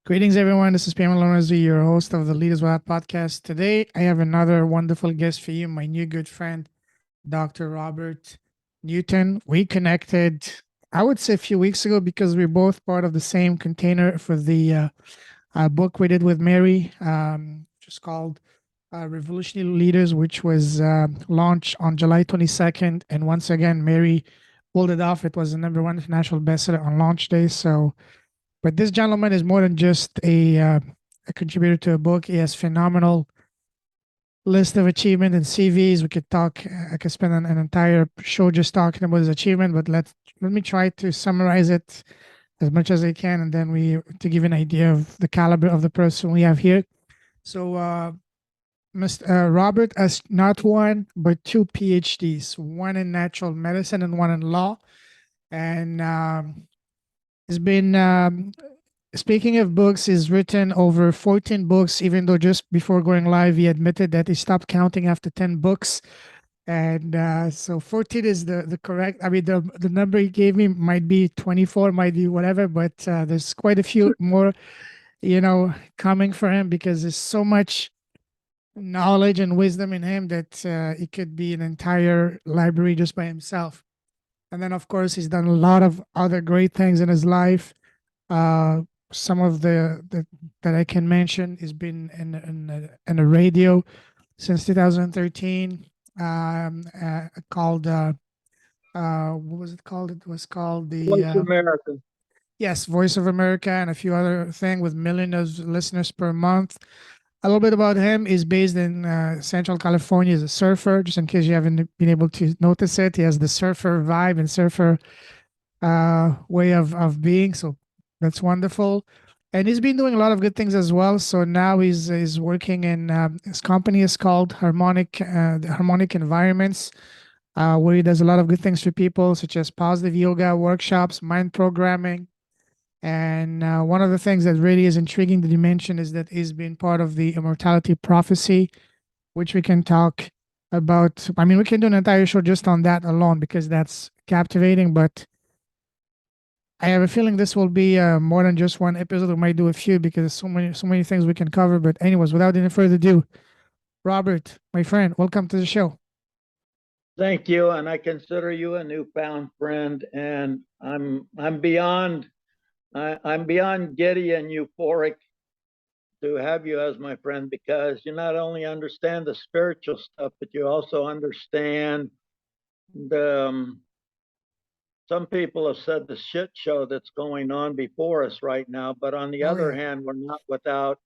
Greetings, everyone. This is Pamela Lorenzi, your host of the Leaders Without podcast. Today, I have another wonderful guest for you, my new good friend, Dr. Robert Newton. We connected, I would say, a few weeks ago because we're both part of the same container for the book we did with Mary, just called Revolutionary Leaders, which was launched on July 22nd. And once again, Mary pulled it off. It was the number one international bestseller on launch day. So, but this gentleman is more than just a contributor to a book. He has phenomenal list of achievement and CVs. We could talk. I could spend an entire show just talking about his achievement. But let me try to summarize it as much as I can, and then we to give an idea of the caliber of the person we have here. So, Mr. Robert has not one but two PhDs, one in natural medicine and one in law, and has been speaking of books, he's written over 14 books, even though just before going live, he admitted that he stopped counting after 10 books. And so 14 is the correct, I mean, the number he gave me might be 24, might be whatever, but there's quite a few more, coming for him because there's so much knowledge and wisdom in him that it could be an entire library just by himself. And then, of course, he's done a lot of other great things in his life. Some of the that I can mention has been in a radio since 2013, called what was it called? It was called Voice America. Yes, Voice of America, and a few other things with millions of listeners per month. A little bit about him: is based in Central California. He's a surfer. Just in case you haven't been able to notice it, he has the surfer vibe and surfer way of being. So that's wonderful. And he's been doing a lot of good things as well. So now he's working in his company is called the Harmonic Environments, where he does a lot of good things for people, such as positive yoga workshops, mind programming. And one of the things that really is intriguing that you mentioned is that he's been part of the immortality prophecy, which we can talk about. I mean, we can do an entire show just on that alone because that's captivating, but I have a feeling this will be more than just one episode. We might do a few because there's so many things we can cover. But anyways, without any further ado, Robert, my friend, welcome to the show. Thank you, and I consider you a newfound friend, and I'm beyond giddy and euphoric to have you as my friend because you not only understand the spiritual stuff, but you also understand the some people have said the shit show that's going on before us right now, but on the other hand, we're not without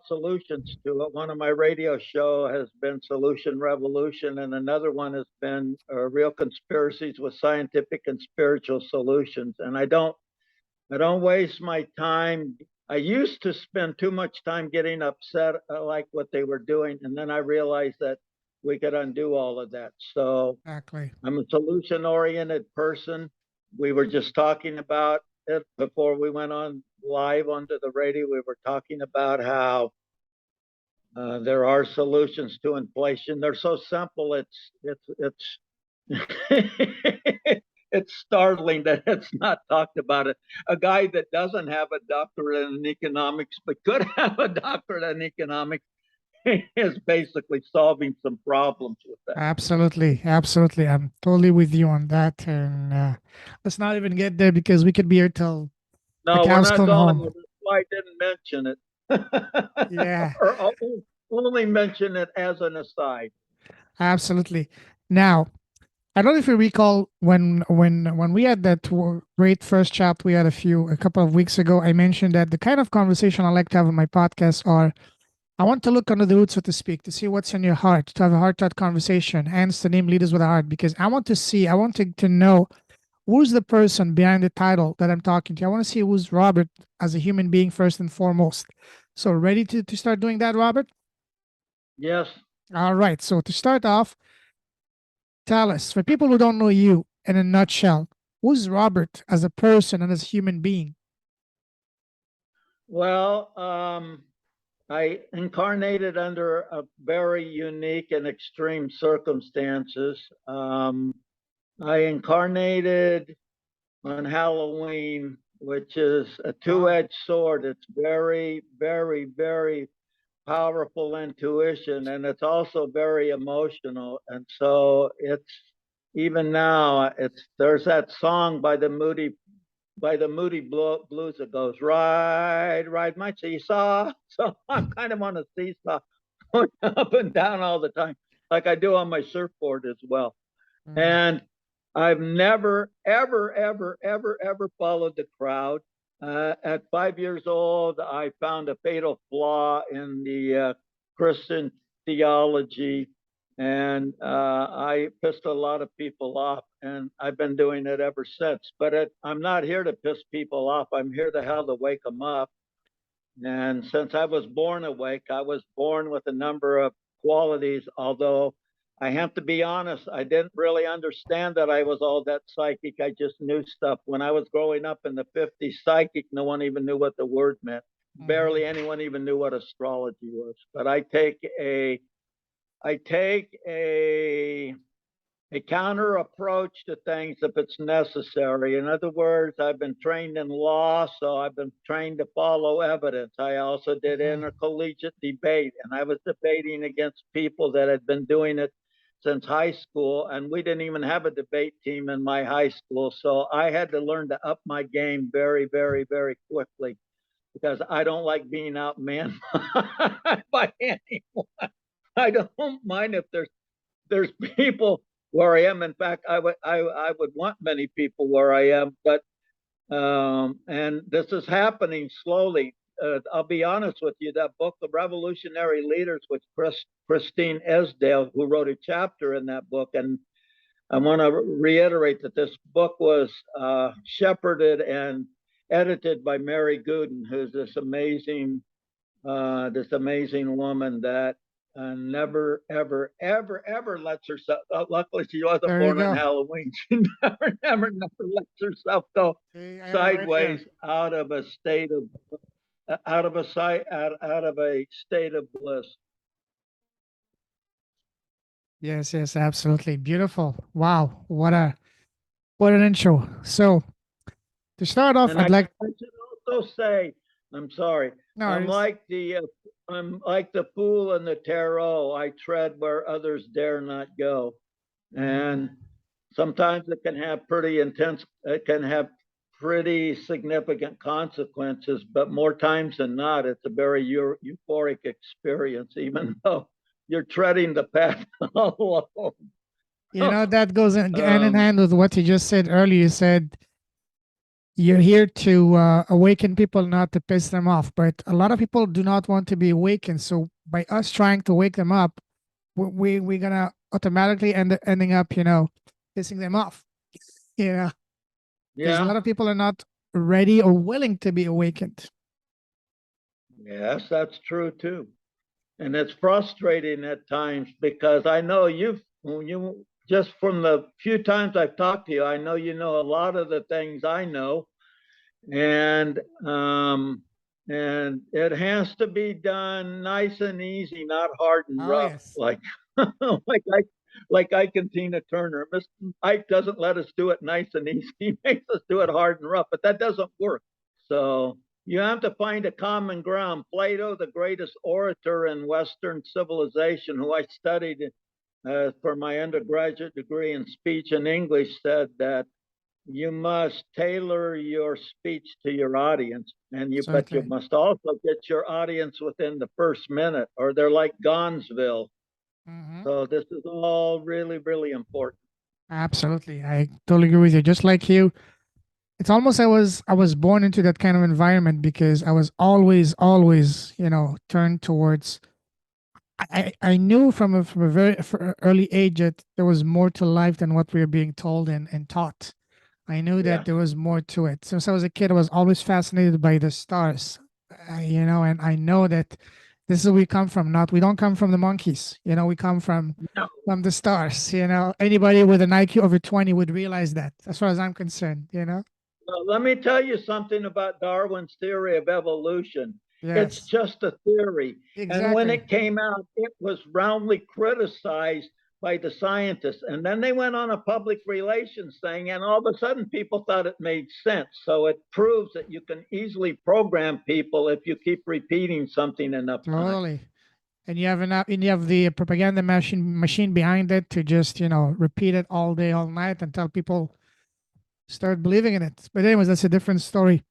solutions to it. One of my radio show has been Solution Revolution, and another one has been Real Conspiracies with Scientific and Spiritual Solutions. And I don't waste my time. I used to spend too much time getting upset like what they were doing, and then I realized that we could undo all of that. So Exactly. I'm a solution-oriented person. We were just talking about it before we went on live onto the radio. We were talking about how there are solutions to inflation. They're so simple. It's it's startling that it's not talked about. It. A guy that doesn't have a doctorate in economics but could have a doctorate in economics is basically solving some problems with that. Absolutely. Absolutely. I'm totally with you on that. And let's not even get there because we could be here till the No, we're cows not come going home. there. That's why I didn't mention it. Yeah, Or only mention it as an aside. absolutely. Now, I don't know if you recall when we had that great first chat we had a couple of weeks ago. I mentioned that the kind of conversation I like to have on my podcast are I want to look under the hood, so to speak, to see what's in your heart, to have a heart-to-heart conversation. Hence the name Leaders with a Heart, because I want to know who's the person behind the title that I'm talking to. I want to see who's Robert as a human being first and foremost. So ready to start doing that, Robert? Yes. All right. So to start off, tell us, for people who don't know you in a nutshell, who's Robert as a person and as a human being? Well, I incarnated under a very unique and extreme circumstances. I incarnated on Halloween which is a two-edged sword. It's very, very, very powerful intuition, and it's also very emotional. And so it's even now, there's that song by the Moody Blues that goes, ride my seesaw. So I'm kind of on a seesaw, going up and down all the time, like I do on my surfboard as well. And I've never, ever, ever, ever, ever followed the crowd. At 5 years old, I found a fatal flaw in the Christian theology, and I pissed a lot of people off, and I've been doing it ever since. But I'm not here to piss people off. I'm here to hell to wake them up. And since I was born awake, I was born with a number of qualities, although I have to be honest, I didn't really understand that I was all that psychic. I just knew stuff. When I was growing up in the 50s, psychic, no one even knew what the word meant. Barely anyone even knew what astrology was. But I take a counter approach to things if it's necessary. In other words, I've been trained in law, so I've been trained to follow evidence. I also did intercollegiate debate, and I was debating against people that had been doing it since high school, and we didn't even have a debate team in my high school. So I had to learn to up my game very, very, very quickly, because I don't like being outmanned by anyone. I don't mind if there's people where I am. In fact, I would want many people where I am, but and this is happening slowly. I'll be honest with you. That book, The Revolutionary Leaders, with Christine Esdale, who wrote a chapter in that book, and I want to reiterate that this book was shepherded and edited by Mary Gooden, who's this amazing woman that never, ever, ever, ever lets herself. Luckily, she wasn't born on Halloween. She never lets herself go sideways out of a state of bliss. Yes, absolutely beautiful. Wow, what an intro. So to start off, I should also say, I'm sorry. No, I'm like the fool in the tarot. I tread where others dare not go, and sometimes it can have pretty significant consequences. But more times than not, it's a very euphoric experience, even though you're treading the path alone. That goes hand in hand with what you just said earlier. You said you're here to awaken people, not to piss them off. But a lot of people do not want to be awakened. So by us trying to wake them up, we're gonna automatically ending up, pissing them off. Because a lot of people are not ready or willing to be awakened. Yes, that's true too. And it's frustrating at times, because I know you just from the few times I've talked to you, I know you know a lot of the things I know, and it has to be done nice and easy, not hard and rough, yes. like Ike and Tina Turner. Mr. Ike doesn't let us do it nice and easy; he makes us do it hard and rough, but that doesn't work. So you have to find a common ground. Plato, the greatest orator in Western civilization, who I studied for my undergraduate degree in speech and English, said that you must tailor your speech to your audience, but you must also get your audience within the first minute, or they're like Gonzville. So this is all really, really important. Absolutely, I totally agree with you. Just like you, it's almost I was born into that kind of environment, because I was always turned towards. I knew from a very early age that there was more to life than what we were being told and taught. I knew that there was more to it. Since I was a kid, I was always fascinated by the stars, and I know that this is where we come from. We don't come from the monkeys. We come from the stars. Anybody with an IQ over 20 would realize that, as far as I'm concerned. Well, let me tell you something about Darwin's theory of evolution. Yes. It's just a theory. Exactly. And when it came out, it was roundly criticized by the scientists. And then they went on a public relations thing, and all of a sudden people thought it made sense. So it proves that you can easily program people if you keep repeating something enough times. Totally. And you have the propaganda machine behind it to just, repeat it all day, all night until people start believing in it. But anyways, that's a different story.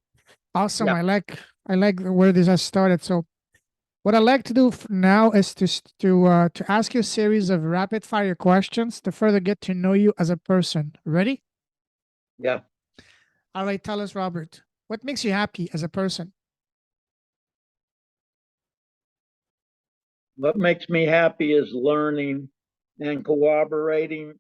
Awesome. Yeah. I like where this has started. So what I like to do now is to ask you a series of rapid fire questions to further get to know you as a person. Ready? Yeah. All right, tell us, Robert, what makes you happy as a person? What makes me happy is learning and corroborating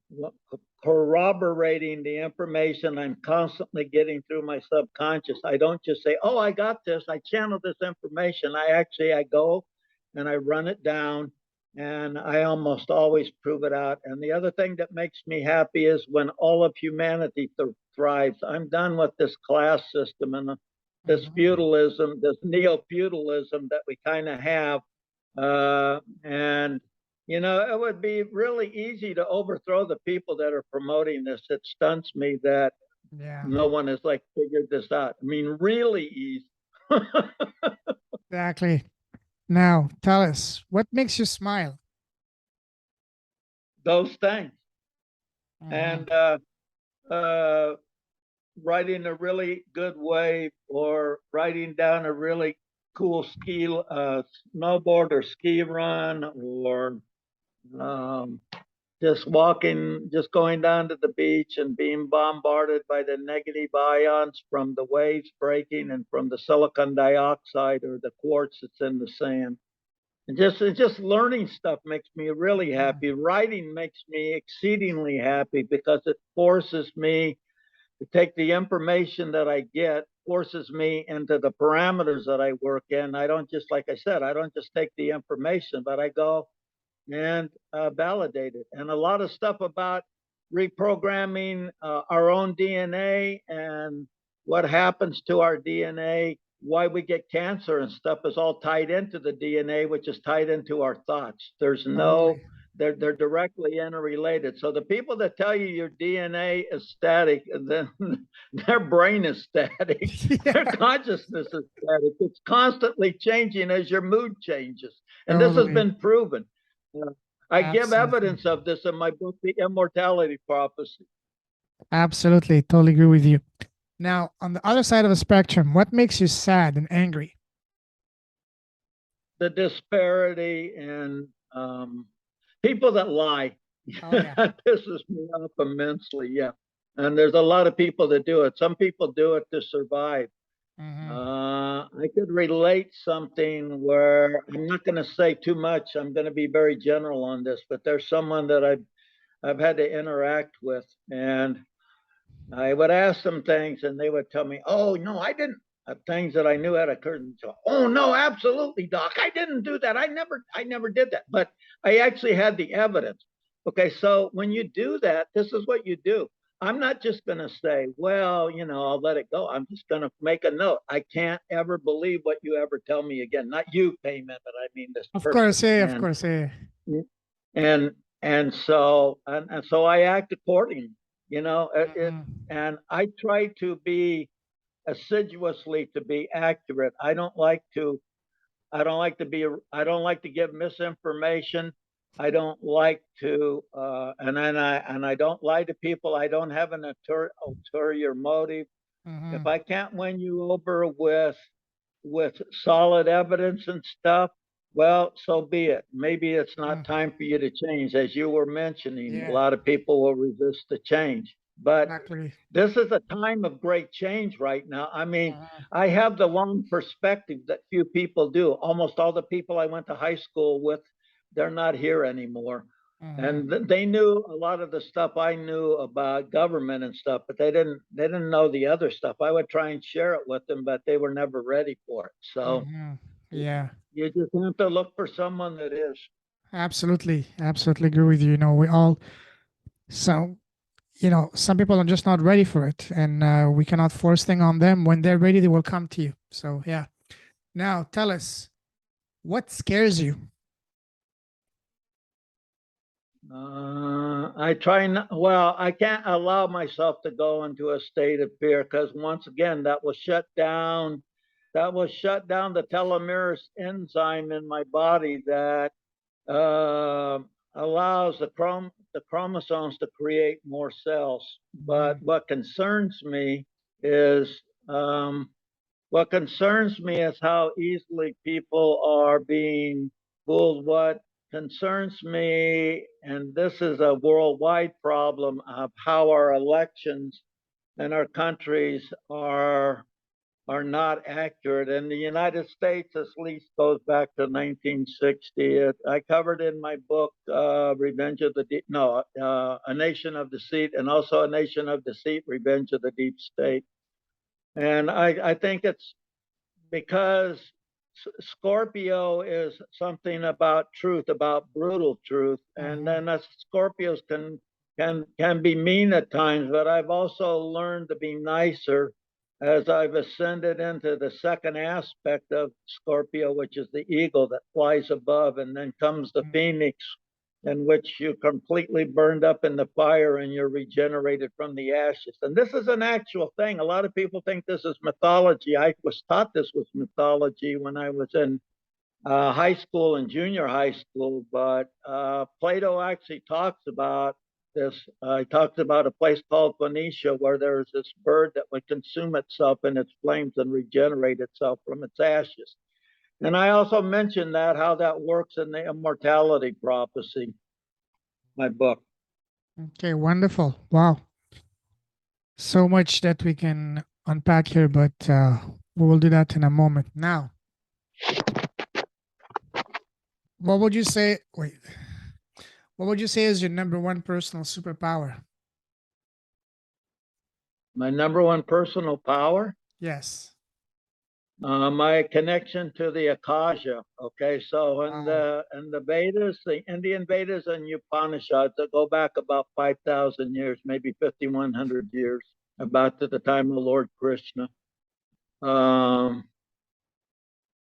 the information I'm constantly getting through my subconscious. I don't just say, oh, I got this, I channel this information. I go and I run it down, and I almost always prove it out. And the other thing that makes me happy is when all of humanity thrives. I'm done with this class system and this feudalism, this neo-feudalism that we kind of have. And it would be really easy to overthrow the people that are promoting this. It stunts me that no one has figured this out. I mean, really easy. Exactly. Now, tell us, what makes you smile? Those things. And riding a really good wave, or riding down a really cool snowboard or ski run, or just going down to the beach and being bombarded by the negative ions from the waves breaking and from the silicon dioxide or the quartz that's in the sand. And just learning stuff makes me really happy. Writing makes me exceedingly happy because it forces me to take the information that I get, forces me into the parameters that I work in. I don't just, like I said, I don't just take the information, but I go and validate it. And a lot of stuff about reprogramming our own DNA and what happens to our DNA, why we get cancer and stuff is all tied into the DNA, which is tied into our thoughts. They're directly interrelated. So the people that tell you your DNA is static, then their brain is static. Their consciousness is static. It's constantly changing as your mood changes. And this has been proven. I give evidence of this in my book, The Immortality Prophecy. Absolutely. Totally agree with you. Now, on the other side of the spectrum, what makes you sad and angry? The disparity and people that lie. That pisses me off immensely. Yeah. And there's a lot of people that do it. Some people do it to survive. I could relate something where I'm not going to say too much. I'm going to be very general on this, but there's someone that I've had to interact with, and I would ask them things, and they would tell me, "Oh no, I didn't." Things that I knew had occurred. And so, oh no, absolutely, doc, I didn't do that. I never did that. But I actually had the evidence. Okay, so when you do that, this is what you do. I'm not just going to say, well, I'll let it go. I'm just going to make a note. I can't ever believe what you ever tell me again. Not you, payment, but I mean this person. Of course, yeah. And so I act accordingly, and I try to be assiduously to be accurate. I don't like to give misinformation. I don't like to, and I don't lie to people. I don't have an ulterior motive. If I can't win you over with solid evidence and stuff, well, so be it. Maybe it's not time for you to change. As you were mentioning, a lot of people will resist the change. But this is a time of great change right now. I mean, I have the long perspective that few people do. Almost all the people I went to high school with, they're not here anymore. And they knew a lot of the stuff I knew about government and stuff, but they didn't know the other stuff. I would try and share it with them, but they were never ready for it. So you just have to look for someone that is. Absolutely agree with you. We all some people are just not ready for it, and we cannot force things on them. When they're ready, they will come to you. So yeah. Now tell us, what scares you? I try not, well, I can't allow myself to go into a state of fear because once again, that will shut down the telomerase enzyme in my body that uh, allows the chromosomes to create more cells. But is um, what concerns me is how easily people are being fooled. What concerns me, and this is a worldwide problem, of how our elections and our countries are not accurate. And the United States, at least, goes back to 1960. I covered in my book, Revenge of the Deep, no, A Nation of Deceit, and also A Nation of Deceit, Revenge of the Deep State. And I think it's because Scorpio is something about truth, about brutal truth, and then us Scorpios can be mean at times, but I've also learned to be nicer as I've ascended into the second aspect of Scorpio, which is the eagle that flies above, and then comes the phoenix, in which you completely burned up in the fire and you're regenerated from the ashes. And this is an actual thing. A lot of people think this is mythology. I was taught this was mythology when I was in high school and junior high school, but Plato actually talks about this. He talks about a place called Phoenicia where there's this bird that would consume itself in its flames and regenerate itself from its ashes. And I also mentioned that how that works in the immortality prophecy, my book. Okay, wonderful. Wow. So much that we can unpack here, but we will do that in a moment. Now, what would you say? Wait, what would you say is your number one personal superpower? My number one personal power, Yes. my connection to the Akasha. Okay, so in Wow. the Vedas, the Indian Vedas and Upanishads that go back about 5,000 years, maybe 5,100 years, about to the time of Lord Krishna. Um,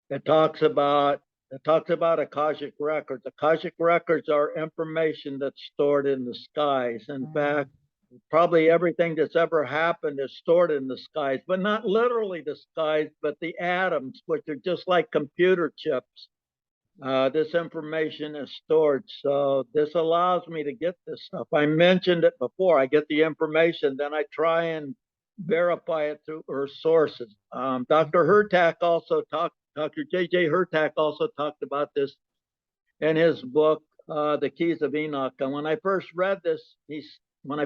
it talks about Akashic records. Akashic records are information that's stored in the skies. In fact, probably everything that's ever happened is stored in the skies, but not literally the skies, but the atoms, which are just like computer chips. This information is stored. So this allows me to get this stuff. I mentioned it before. I get the information, then I try and verify it through our sources. Dr. J.J. Hurtak also talked about this in his book, The Keys of Enoch. And when I first read this, what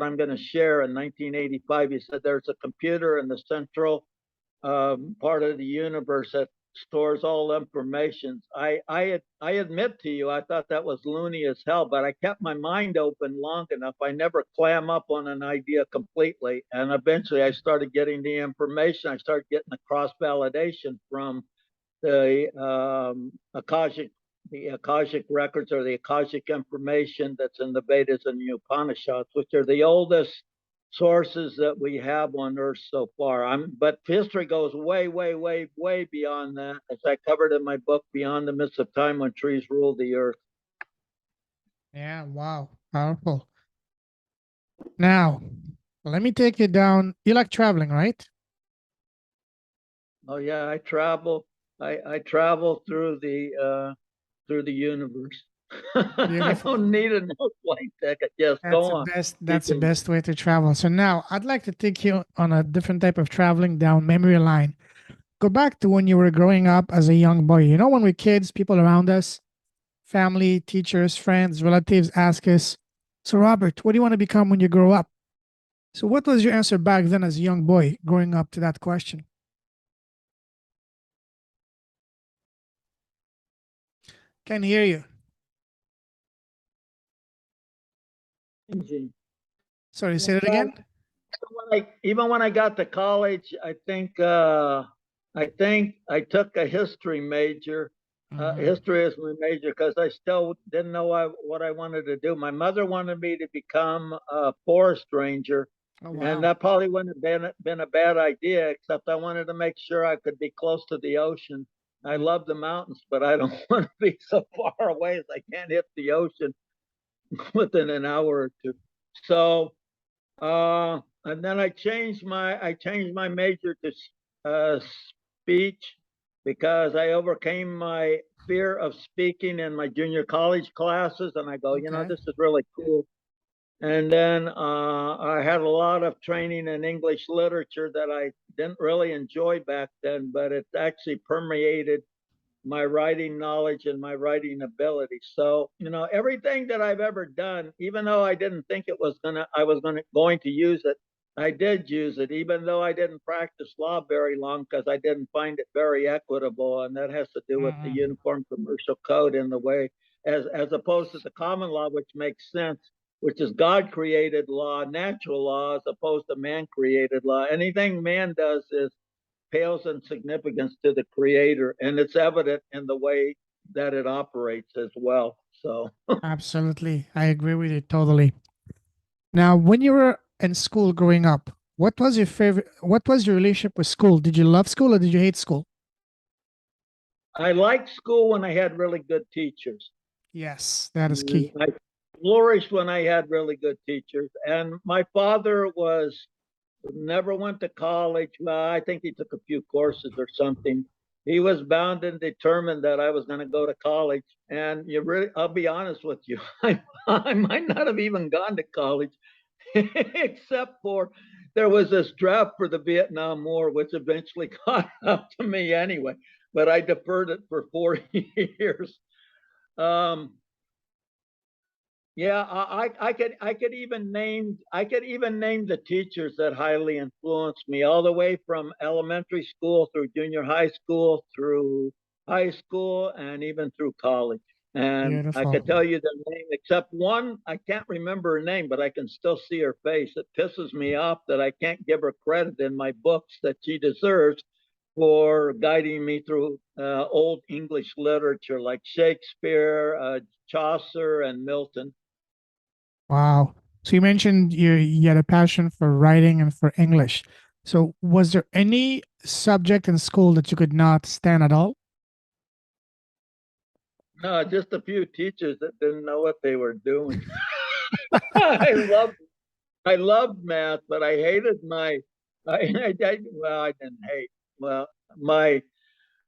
I'm going to share in 1985, he said there's a computer in the central part of the universe that stores all information. I admit to you, I thought that was loony as hell, but I kept my mind open long enough. I never clam up on an idea completely. And eventually I started getting the information. I started getting the cross validation from the Akashic records, or the Akashic information that's in the Vedas and the Upanishads, which are the oldest sources that we have on Earth so far. But history goes way, way, way, way beyond that, as I covered in my book, Beyond the Mists of Time When Trees Ruled the Earth. Yeah. Wow. Powerful. Now, let me take you down. You like traveling, right? Oh yeah, I travel. I travel through the universe. I Beautiful. don't need a no flight ticket. Yes, go That's the on. best. Keep That's the going. best way to travel. So now I'd like to take you on a different type of traveling down memory line. Go back to when you were growing up as a young boy. You know, when we're kids, people around us, family, teachers, friends, relatives ask us, "So, Robert, what do you want to become when you grow up?" So, what was your answer back then as a young boy growing up to that question? Can't hear you. Sorry, say that again. Even when I got to college, I think I took a history major. History is my major because I still didn't know what I wanted to do. My mother wanted me to become a forest ranger, Oh, and wow. that probably wouldn't have been a bad idea, except I wanted to make sure I could be close to the ocean. I love the mountains, but I don't want to be so far away as I can't hit the ocean. within an hour or two. So, and then I changed my major to speech because I overcame my fear of speaking in my junior college classes, and I go, Okay. this is really cool. And then I had a lot of training in English literature that I didn't really enjoy back then, but it actually permeated my writing knowledge and my writing ability. So, everything that I've ever done, even though I didn't think I was going to use it, I did use it, even though I didn't practice law very long because I didn't find it very equitable. And that has to do with the Mhm. Uniform Commercial Code in the way, as opposed to the common law, which makes sense, which is God created law, natural law, as opposed to man created law. Anything man does is pales in significance to the creator, and it's evident in the way that it operates as well. So Absolutely. I agree with you totally. Now, when you were in school growing up, what was your relationship with school? Did you love school or did you hate school? I liked school when I had really good teachers. Yes, that is key. I flourished when I had really good teachers. And my father never went to college. Well, I think he took a few courses or something. He was bound and determined that I was going to go to college. And I'll be honest with you, I might not have even gone to college, except for there was this draft for the Vietnam War, which eventually caught up to me anyway. But I deferred it for 4 years. Um, yeah, I could even name the teachers that highly influenced me all the way from elementary school through junior high school through high school and even through college. And I Beautiful. could tell you the name except one. I can't remember her name, but I can still see her face. It pisses me off that I can't give her credit in my books that she deserves for guiding me through old English literature like Shakespeare, Chaucer, and Milton. Wow. So you mentioned you had a passion for writing and for English. So was there any subject in school that you could not stand at all? No, just a few teachers that didn't know what they were doing. I loved I loved math, but I hated I didn't hate. Well, my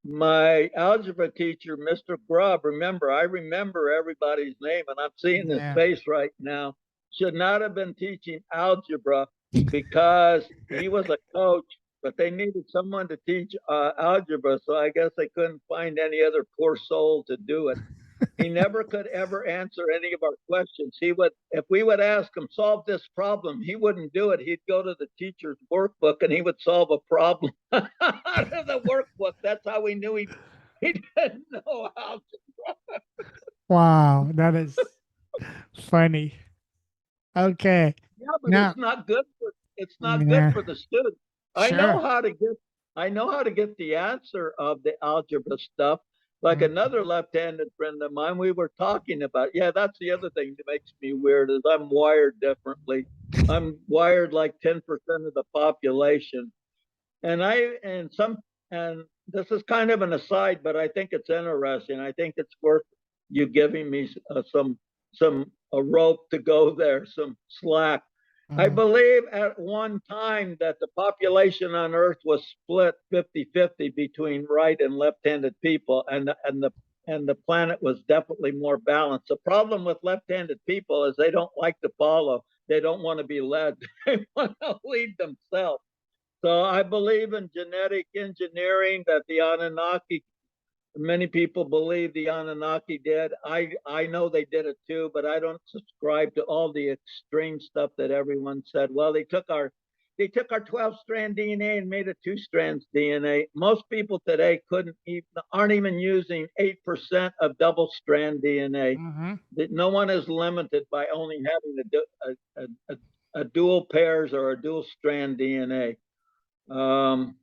my algebra teacher, Mr. Grubb, I remember everybody's name, and I'm seeing his Yeah. face right now. Should not have been teaching algebra because he was a coach, but they needed someone to teach algebra, so I guess they couldn't find any other poor soul to do it. He never could ever answer any of our questions. If we would ask him, solve this problem, he wouldn't do it. He'd go to the teacher's workbook and he would solve a problem out of the workbook. That's how we knew he didn't know how to. Wow, that is funny. Okay. Yeah, but Now, it's not good yeah, for the student. I know sure. how to get I know how to get the answer of the algebra stuff. Like Mm, another left-handed friend of mine, we were talking about. Yeah, that's the other thing that makes me weird is I'm wired differently. I'm wired like 10% of the population. And I and some and this is kind of an aside, but I think it's interesting. I think it's worth you giving me some a rope to go there, some slack. I mm, believe at one time that the population on Earth was split 50-50 between right and left-handed people, and the planet was definitely more balanced. The problem with left-handed people is they don't like to follow. They don't want to be led. They want to lead themselves. So I believe in genetic engineering that the Anunnaki, many people believe the Anunnaki did. I know they did it too, but I don't subscribe to all the extreme stuff that everyone said. Well, they took our 12-strand DNA and made it 2 strands DNA. Most people today aren't even using 8% of double-strand DNA. mm-hmm. That no one is limited by only having a dual pairs or a dual strand DNA. Um,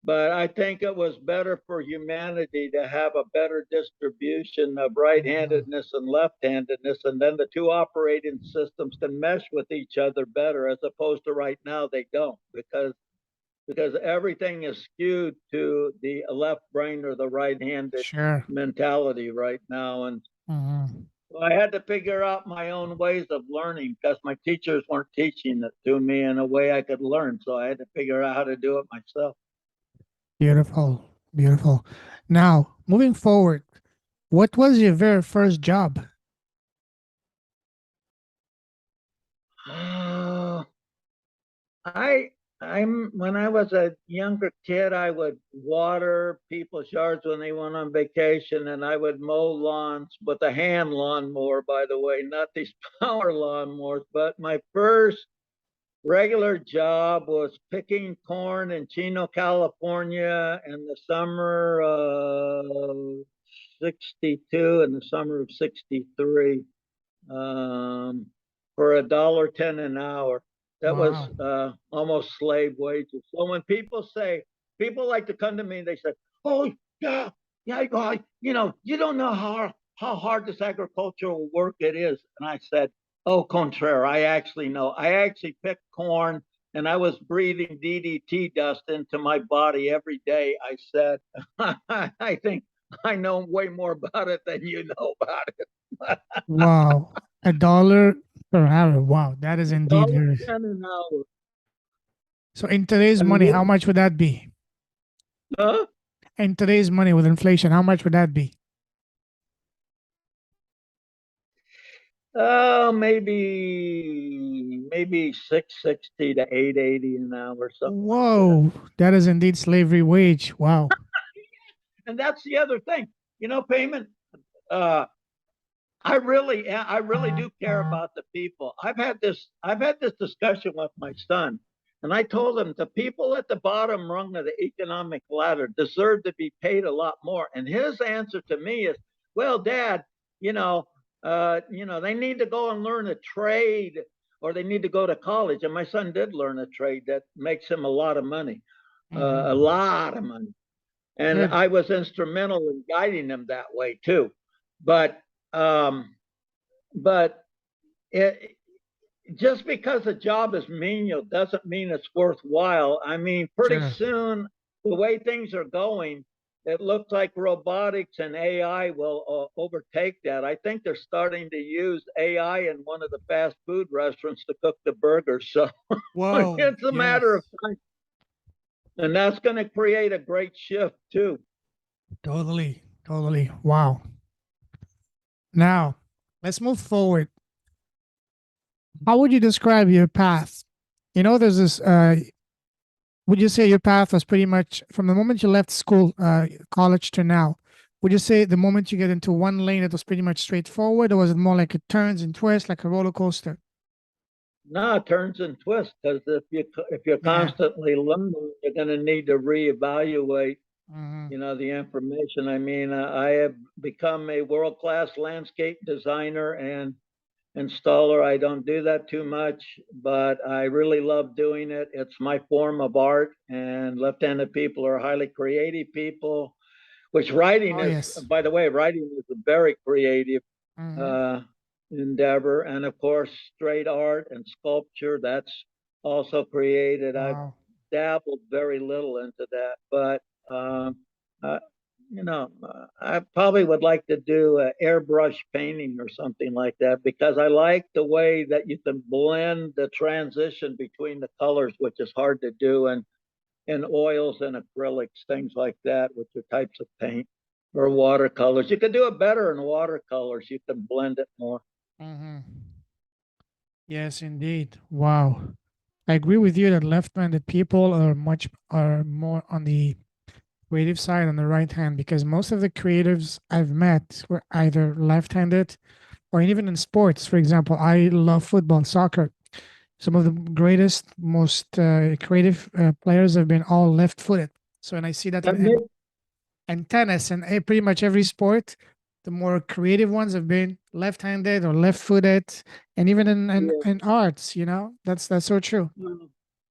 but I think it was better for humanity to have a better distribution of Mm-hmm. right-handedness and left-handedness, and then the two operating systems can mesh with each other better, as opposed to right now they don't, because everything is skewed to the left brain or the right-handed Sure. mentality right now. And Mm-hmm. Well, I had to figure out my own ways of learning because my teachers weren't teaching it to me in a way I could learn. So I had to figure out how to do it myself. Beautiful, beautiful. Now, moving forward, what was your very first job? I I'm when I was a younger kid, I would water people's yards when they went on vacation, and I would mow lawns with a hand lawnmower, by the way, not these power lawnmowers. But my first regular job was picking corn in Chino, California in the summer of 62 and the summer of 63, um, for $1.10 an hour. That was Wow. almost slave wages. So when people like to come to me and they say, "Oh yeah, yeah, you don't know how hard this agricultural work it is," and I said, "Oh, contraire, I actually know. I actually picked corn." And I was breathing DDT dust into my body every day. I said, I think I know way more about it than you know about it. Wow. $1 per hour. Wow. That is indeed Dollar very. ten an hour. So, in today's And money, how much would that be? huh? In today's money with inflation, how much would that be? Oh, maybe 660 to 880 an hour, something like that. Whoa. That is indeed slavery wage. Wow. And that's the other thing, payment. Uh, I really do care about the people. I've had this discussion with my son, and I told him the people at the bottom rung of the economic ladder deserve to be paid a lot more. And his answer to me is, "Well, Dad, you know, they need to go and learn a trade, or they need to go to college." And my son did learn a trade that makes him a lot of money, a Hmm. lot of money, and Good. I was instrumental in guiding him that way too. But um, but it, just because a job is menial doesn't mean it's worthwhile. I mean, pretty Sure. soon, the way things are going, it looks like robotics and AI will overtake that. I think they're starting to use AI in one of the fast food restaurants to cook the burgers. So Whoa. it's a matter of Yes. time. And that's going to create a great shift too. Totally. Totally. Wow. Now, let's move forward. How would you describe your path? There's this, would you say your path was pretty much from the moment you left school, college to now? Would you say the moment you get into one lane, it was pretty much straightforward, or was it more like it turns and twists like a roller coaster? No, it turns and twists because if you're Yeah. constantly learning, you're going to need to reevaluate Hmm. the information. I mean, I have become a world-class landscape designer and installer. I don't do that too much, but I really love doing it. It's my form of art, and left-handed people are highly creative people, which writing Oh, is, yes. by the way, writing is a very creative Hmm. uh, endeavor. And of course, straight art and sculpture, that's also created. I've Wow. dabbled very little into that, but uh, I probably would like to do airbrush painting or something like that because I like the way that you can blend the transition between the colors, which is hard to do, and in oils and acrylics, things like that, which are types of paint, or watercolors. You can do it better in watercolors. You can blend it more. Hmm. Yes, indeed. Wow. I agree with you that left-handed people are more on the creative side on the right hand because most of the creatives I've met were either left-handed or even in sports. For example, I love football, soccer. Some of the greatest, most creative players have been all left-footed. So, and I see that That in tennis and pretty much every sport, the more creative ones have been left-handed or left-footed, and even yeah. in arts, that's so true.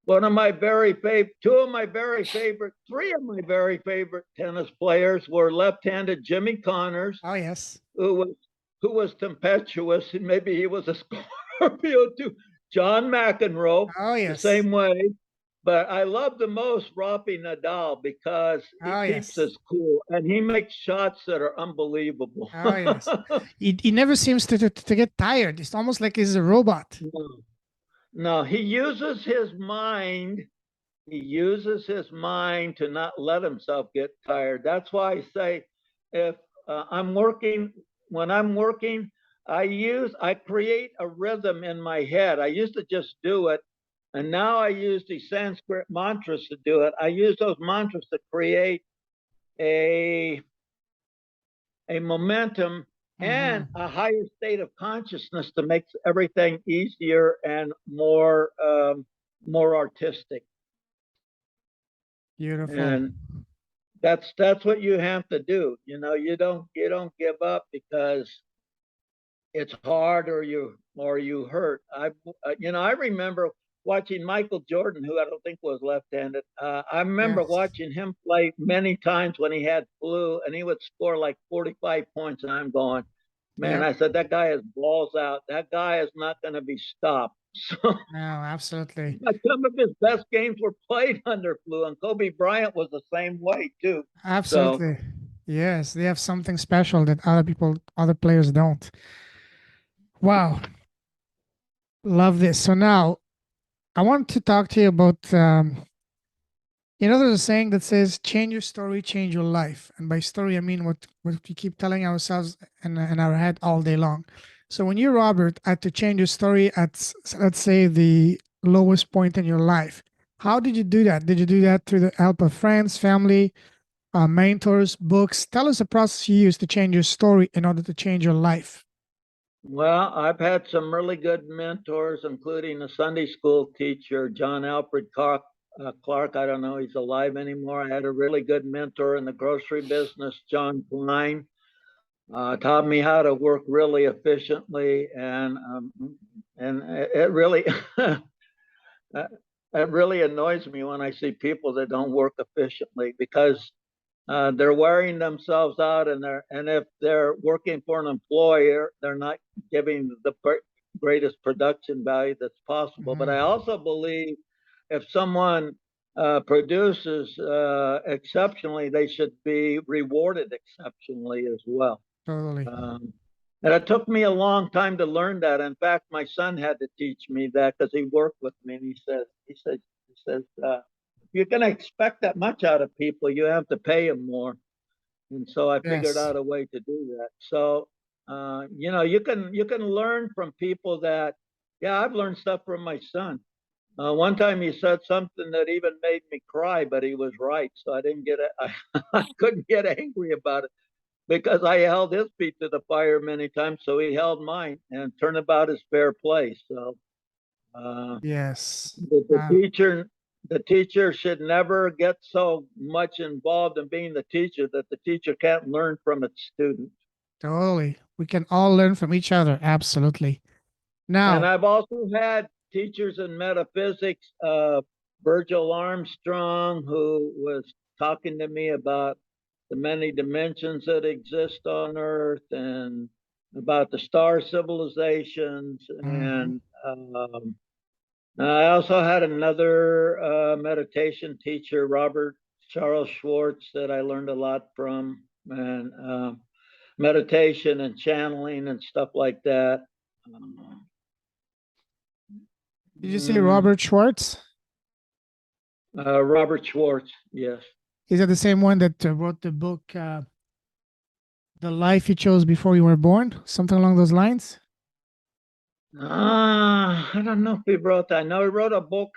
One of my very favorite, two of my very favorite, three of my very favorite tennis players were left-handed Jimmy Connors, Oh yes. who was tempestuous, and maybe he was a Scorpio too. John McEnroe, Oh the yes. same way. But I love the most Rafi Nadal because he Oh, keeps yes. us cool and he makes shots that are unbelievable. Oh, yes. He never seems to get tired. It's almost like he's a robot. No, he uses his mind. He uses his mind to not let himself get tired. That's why I say, if I'm working, when I'm working, I create a rhythm in my head. I used to just do it, and now I use the Sanskrit mantras to do it. I use those mantras to create a momentum and a higher state of consciousness to make everything easier and more artistic. Beautiful. And that's what you have to do. You don't give up because it's hard or you hurt. I remember watching Michael Jordan, who I don't think was left-handed. I remember Yes. watching him play many times when he had flu, and he would score like 45 points, and I'm going, man, Yep. I said, that guy has balls out. That guy is not going to be stopped. So No, absolutely. some of his best games were played under flu, and Kobe Bryant was the same way too. So Absolutely. Yes, they have something special that other players don't. Wow. Love this. So now I want to talk to you about, there's a saying that says, change your story, change your life. And by story, I mean what we keep telling ourselves in our head all day long. So when you, Robert, had to change your story at, let's say, the lowest point in your life, how did you do that? Did you do that through the help of friends, family, mentors, books? Tell us the process you used to change your story in order to change your life. well, I've had some really good mentors, including a Sunday school teacher, John Alfred Clark. I don't know he's alive anymore. I had a really good mentor in the grocery business, John Klein. Taught me how to work really efficiently, and it really it really annoys me when I see people that don't work efficiently because they're wearing themselves out, and if they're working for an employer, they're not giving the greatest production value that's possible. But I also believe if someone produces exceptionally, they should be rewarded exceptionally as well. Totally. And it took me a long time to learn that. In fact, my son had to teach me that because he worked with me, and he says, if you're going to expect that much out of people, you have to pay them more. And so I figured Yes. out a way to do that. So, you can learn from people that, yeah, I've learned stuff from my son. One time he said something that even made me cry, but he was right. So I didn't get it. I couldn't get angry about it because I held his feet to the fire many times. So he held mine, and turnabout is fair play. So Yes. the teacher should never get so much involved in being the teacher that the teacher can't learn from its student. Totally. We can all learn from each other. Absolutely. And Now, I've also had teachers in metaphysics, Virgil Armstrong, who was talking to me about the many dimensions that exist on Earth and about the star civilizations. And I also had another meditation teacher, Robert Charles Schwartz, that I learned a lot from, and meditation and channeling and stuff like that. did you say Robert Schwartz? Robert Schwartz, yes. Is that the same one that wrote the book, The Life You Chose Before You Were Born? Something along those lines? I don't know if he wrote that. No, he wrote a book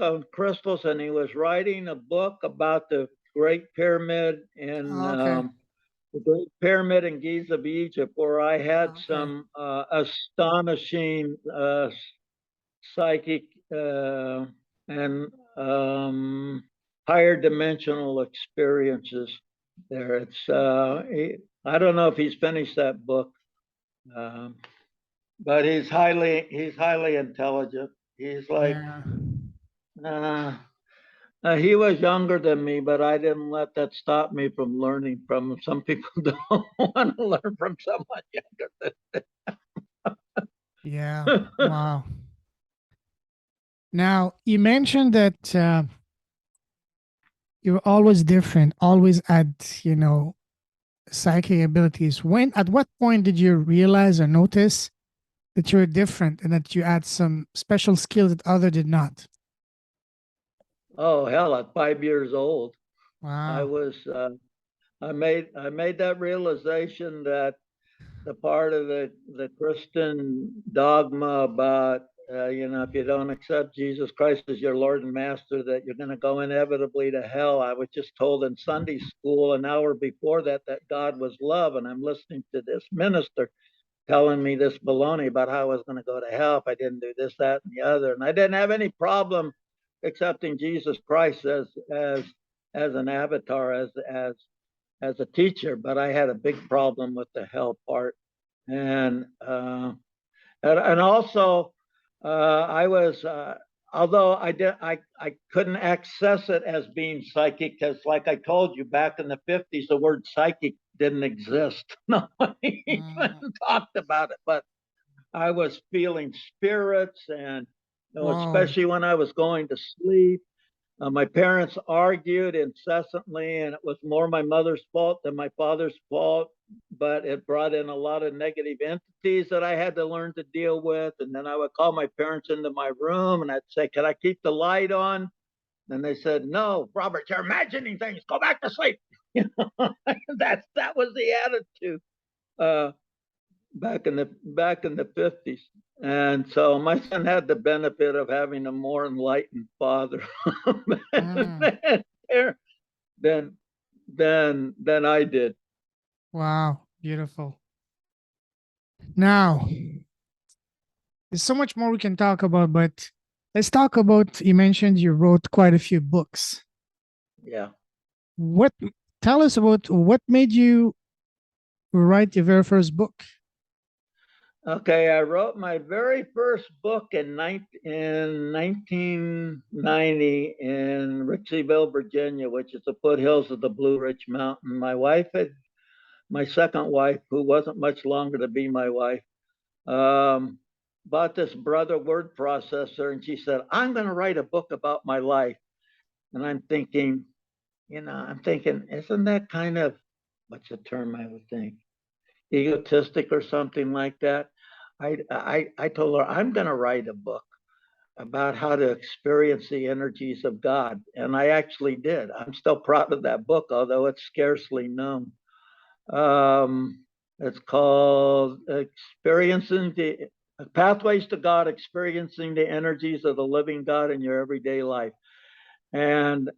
on crystals, and he was writing a book about the Great Pyramid in Oh, okay. the Great Pyramid in Giza of Egypt, where I had Okay. some astonishing psychic and higher dimensional experiences there. I don't know if he's finished that book, but he's highly intelligent. He's like Yeah. he was younger than me, but I didn't let that stop me from learning from him. Some people don't want to learn from someone younger Yeah. than Wow. Now, you mentioned that You were always different, always had, psychic abilities. At what point did you realize or notice that you're different and that you had some special skills that other did not? Oh hell, at 5 years old, I Wow. was I made that realization that the part of the Christian dogma about if you don't accept Jesus Christ as your Lord and Master, that you're going to go inevitably to hell. I was just told in Sunday school an hour before that God was love, and I'm listening to this minister telling me this baloney about how I was going to go to hell if I didn't do this, that, and the other. And I didn't have any problem accepting Jesus Christ as an avatar, as a teacher, but I had a big problem with the hell part. And also I was although I couldn't access it as being psychic, because like I told you, back in the 50s the word psychic didn't exist. Nobody even talked about it. But I was feeling spirits, and Wow. especially when I was going to sleep. My parents argued incessantly, and it was more my mother's fault than my father's fault. But it brought in a lot of negative entities that I had to learn to deal with. And then I would call my parents into my room and I'd say, "Can I keep the light on?" And they said, "No, Robert, you're imagining things. Go back to sleep." That was the attitude. Uh, back in the 50s. And so my son had the benefit of having a more enlightened father Mm. than than I did. Wow. Beautiful. Now, there's so much more we can talk about, but let's talk about, you mentioned you wrote quite a few books. Yeah. What Tell us about what made you write your very first book? Okay, I wrote my very first book in 1990 in Ritchieville, Virginia, which is the foothills of the Blue Ridge Mountain. My second wife, who wasn't much longer to be my wife, um, bought this brother word processor, and she said, "I'm going to write a book about my life." And I'm thinking, isn't that kind of, what's the term I would think, egotistic or something like that? I told her, "I'm going to write a book about how to experience the energies of God." And I actually did. I'm still proud of that book, although it's scarcely known. It's called Experiencing the Pathways to God, Experiencing the Energies of the Living God in Your Everyday Life. And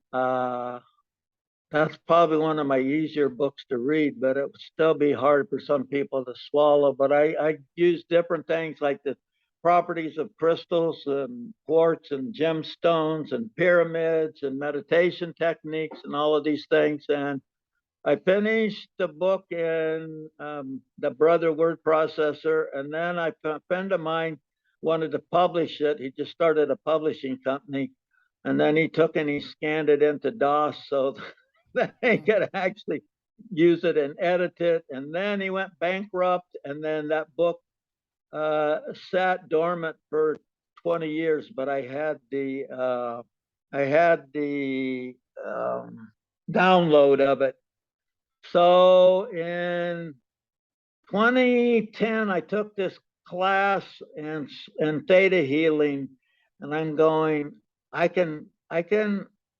that's probably one of my easier books to read, but it would still be hard for some people to swallow. But I use different things like the properties of crystals and quartz and gemstones and pyramids and meditation techniques and all of these things. And I finished the book in the Brother Word Processor, and then a friend of mine wanted to publish it. He just started a publishing company, and then he took and he scanned it into DOS so that he could actually use it and edit it. And then he went bankrupt, and then that book sat dormant for 20 years. But I had the download of it. So in 2010, I took this class in Theta Healing, and I'm going, I can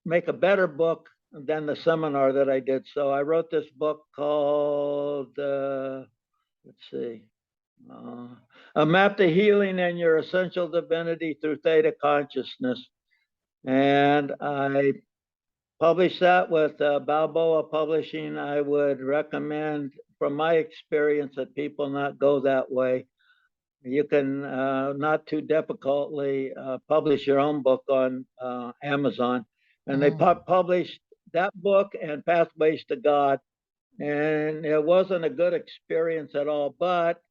make a better book than the seminar that I did. So I wrote this book called let's see, A Map to Healing and Your Essential Divinity Through Theta Consciousness. And I published that with Balboa Publishing. I would recommend, from my experience, that people not go that way. You can not too difficultly publish your own book on Amazon. And they published that book and Pathways to God. And it wasn't a good experience at all, but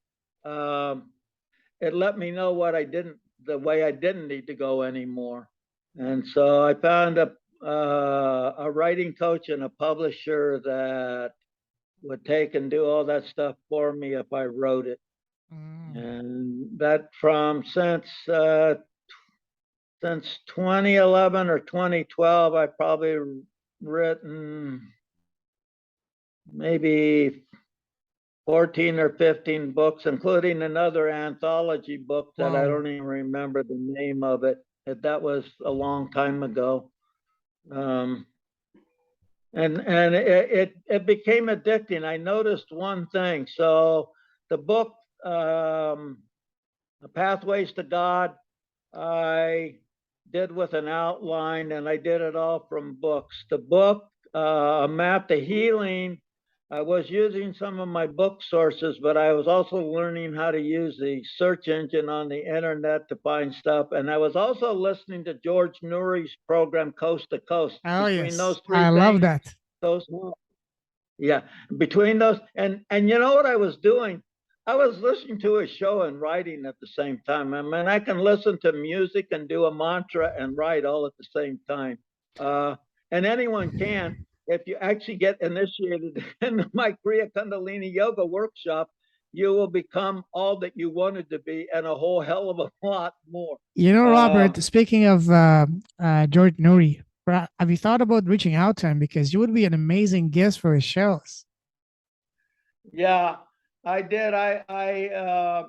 it let me know the way I didn't need to go anymore. And so I found a writing coach and a publisher that would take and do all that stuff for me if I wrote it. And that since 2011 or 2012, I probably written maybe 14 or 15 books, including another anthology book that I Wow. don't even remember the name of it. That was a long time ago. And it became addicting. I noticed one thing. So the book, Pathways to God, I did with an outline, and I did it all from books. The book, Map to Healing, I was using some of my book sources, but I was also learning how to use the search engine on the internet to find stuff. And I was also listening to George Nuri's program, Coast to Coast. Oh, Between yes. those three I love things, that. those, yeah, between those, and you know what I was doing? I was listening to a show and writing at the same time. I mean, I can listen to music and do a mantra and write all at the same time. And anyone can, if you actually get initiated in my Kriya Kundalini Yoga workshop, you will become all that you wanted to be and a whole hell of a lot more. You know, Robert, speaking of George Nuri, have you thought about reaching out to him? Because you would be an amazing guest for his shows. Yeah, I did. I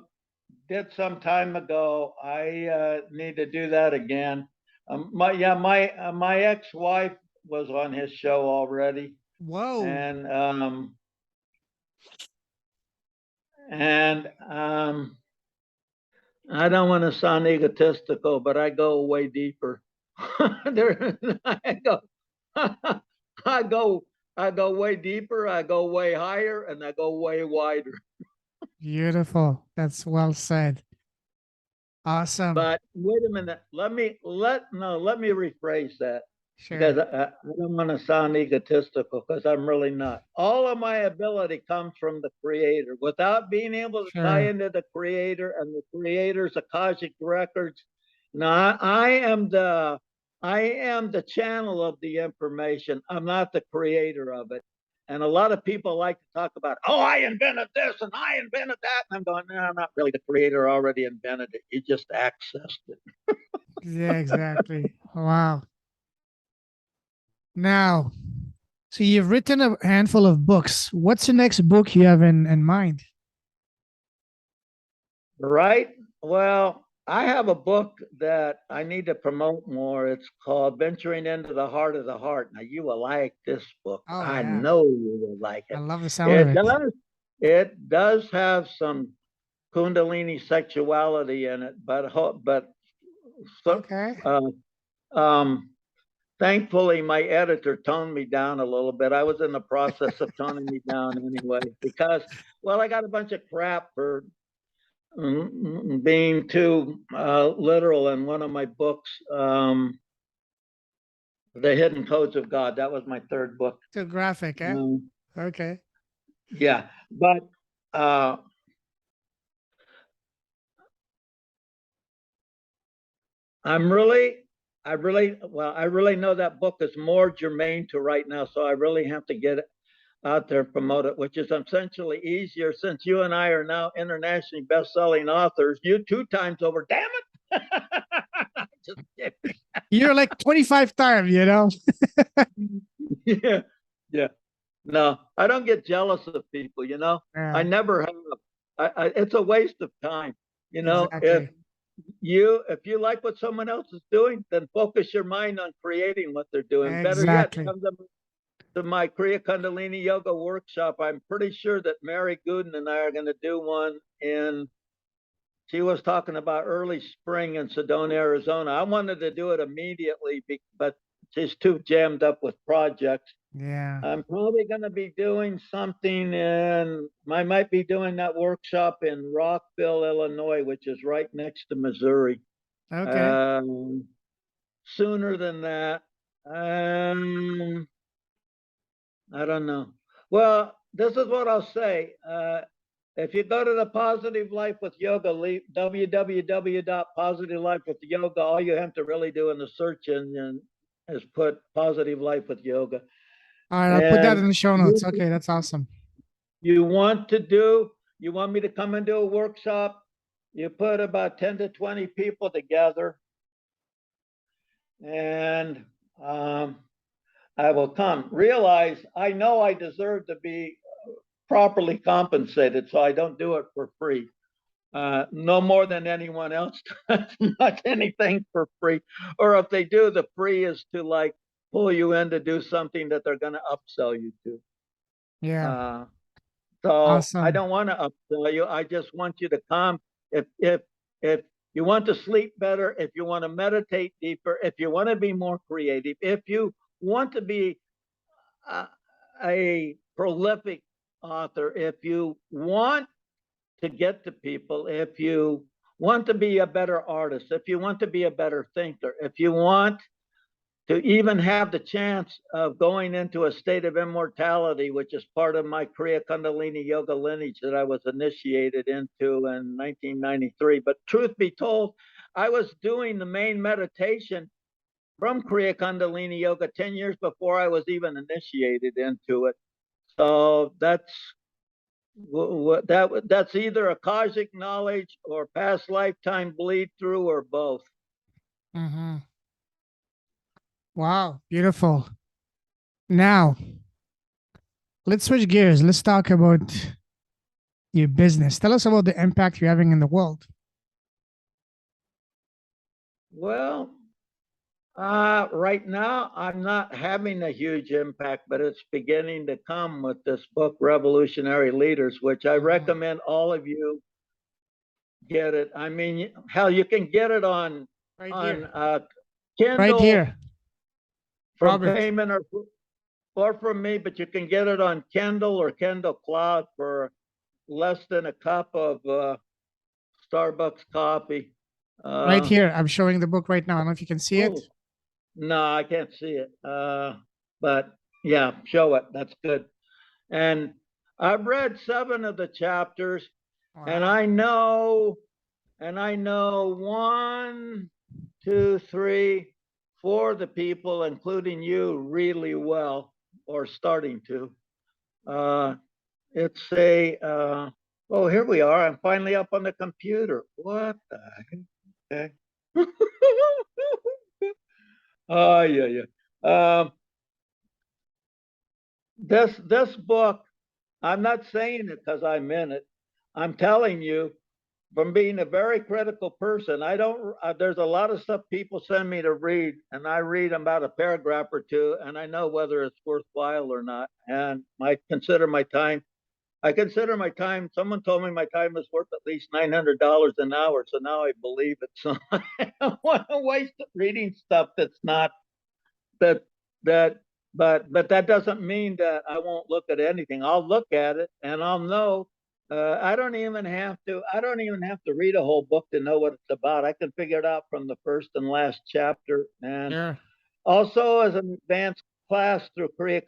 did some time ago. I need to do that again. My ex-wife was on his show already, Whoa. and I don't want to sound egotistical, but I go way deeper. There, I go, I go, I go way deeper. I go way higher, and I go way wider. Beautiful. That's well said. Awesome. But wait a minute. Let me rephrase that, because Sure. I don't want to sound egotistical, because I'm really not. All of my ability comes from the creator. Without being able to tie Sure. into the creator and the creator's Akashic records, now I am the channel of the information. I'm not the creator of it. And a lot of people like to talk about, oh, I invented this and I invented that. And I'm going, no, I'm not really the creator, already invented it. You just accessed it. Yeah, exactly. Wow. Now, so you've written a handful of books. What's the next book you have in mind? Right? Well, I have a book that I need to promote more. It's called Venturing into the Heart of the Heart. Now, you will like this book. Oh, I yeah. know you will like I it. love the sound of It it. does. It does have some Kundalini sexuality in it, but so, Okay. um, thankfully, my editor toned me down a little bit. I was in the process of toning me down anyway, because, well, I got a bunch of crap for being too literal in one of my books, The Hidden Codes of God. That was my third book. Too graphic, eh? Okay. Yeah, but I really know that book is more germane to right now, so I really have to get it out there and promote it, which is essentially easier since you and I are now internationally best-selling authors. You 2 times over, damn it! Just kidding. You're like 25 times, you know? Yeah, yeah. No, I don't get jealous of people. I Yeah, never have. It's a waste of time. If exactly. you like what someone else is doing, then focus your mind on creating what they're doing. Better yet, Exactly. come to my Kriya Kundalini Yoga workshop. I'm pretty sure that Mary Gooden and I are going to do one she was talking about early spring in Sedona, Arizona. I wanted to do it immediately, but she's too jammed up with projects. Yeah. I'm probably going to be doing something I might be doing that workshop in Rockville, Illinois, which is right next to Missouri. Okay. Sooner than that. I don't know. Well, this is what I'll say. If you go to the Positive Life with Yoga, www.positivelifewithyoga, all you have to really do in the search engine is put Positive Life with Yoga. All right. I'll put that in And the show notes. Okay. That's awesome. you want me to come and do a workshop, you put about 10 to 20 people together, and I will come. Realize I know I deserve to be properly compensated, so I don't do it for free. No more than anyone else does, not anything for free. Or if they do, the free is to like pull you in to do something that they're going to upsell you to. Yeah. So I Awesome. don't want to upsell you. I just want you to come. If you want to sleep better, if you want to meditate deeper, if you want to be more creative, if you want to be a prolific author, if you want to get to people, if you want to be a better artist, if you want to be a better thinker, if you want to even have the chance of going into a state of immortality, which is part of my Kriya Kundalini yoga lineage that I was initiated into in 1993. But truth be told, I was doing the main meditation from Kriya Kundalini yoga 10 years before I was even initiated into it. So that's either Akashic knowledge or past lifetime bleed through or both. Mm-hmm. Wow. Beautiful. Now, let's switch gears. Let's talk about your business. Tell us about the impact you're having in the world. Well, right now I'm not having a huge impact, but it's beginning to come with this book, Revolutionary Leaders, which I recommend all of you get it. I mean, hell, you can get it on Right here. Right Kindle here. from Robert. payment or from me, but you can get it on Kindle or Kindle Cloud for less than a cup of Starbucks coffee. Right here. I'm showing the book right now. I don't know if you can see it. No, I can't see it. But yeah, show it. That's good. And I've read 7 of the chapters, Wow. and I know 1, 2, 3, 4 of the people, including you, really well, or starting to. It's a oh, here we are. I'm finally up on the computer. What the heck? Okay. Oh yeah. This book, I'm not saying it because I'm in it. I'm telling you, from being a very critical person, I don't. There's a lot of stuff people send me to read, and I read about a paragraph or two, and I know whether it's worthwhile or not. And I consider my time. Someone told me my time is worth at least $900 an hour, so now I believe it. So I don't want to waste it reading stuff that's not that that but that doesn't mean that I won't look at anything. I'll look at it and I'll know. I don't even have to read a whole book to know what it's about. I can figure it out from the first and last chapter. And also, as an advanced class through Kriya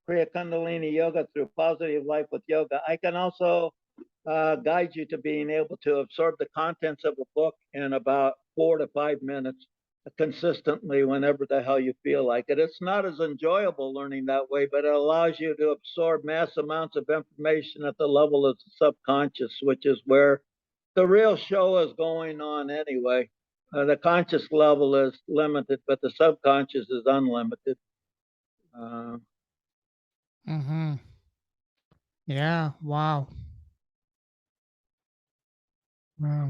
Kundalini Yoga through Positive Life with Yoga, I can also guide you to being able to absorb the contents of a book in about 4 to 5 minutes consistently whenever the hell you feel like it. It's not as enjoyable learning that way, but it allows you to absorb mass amounts of information at the level of the subconscious, which is where the real show is going on anyway. The conscious level is limited, but the subconscious is unlimited. Mm-hmm. Yeah. Wow. Wow.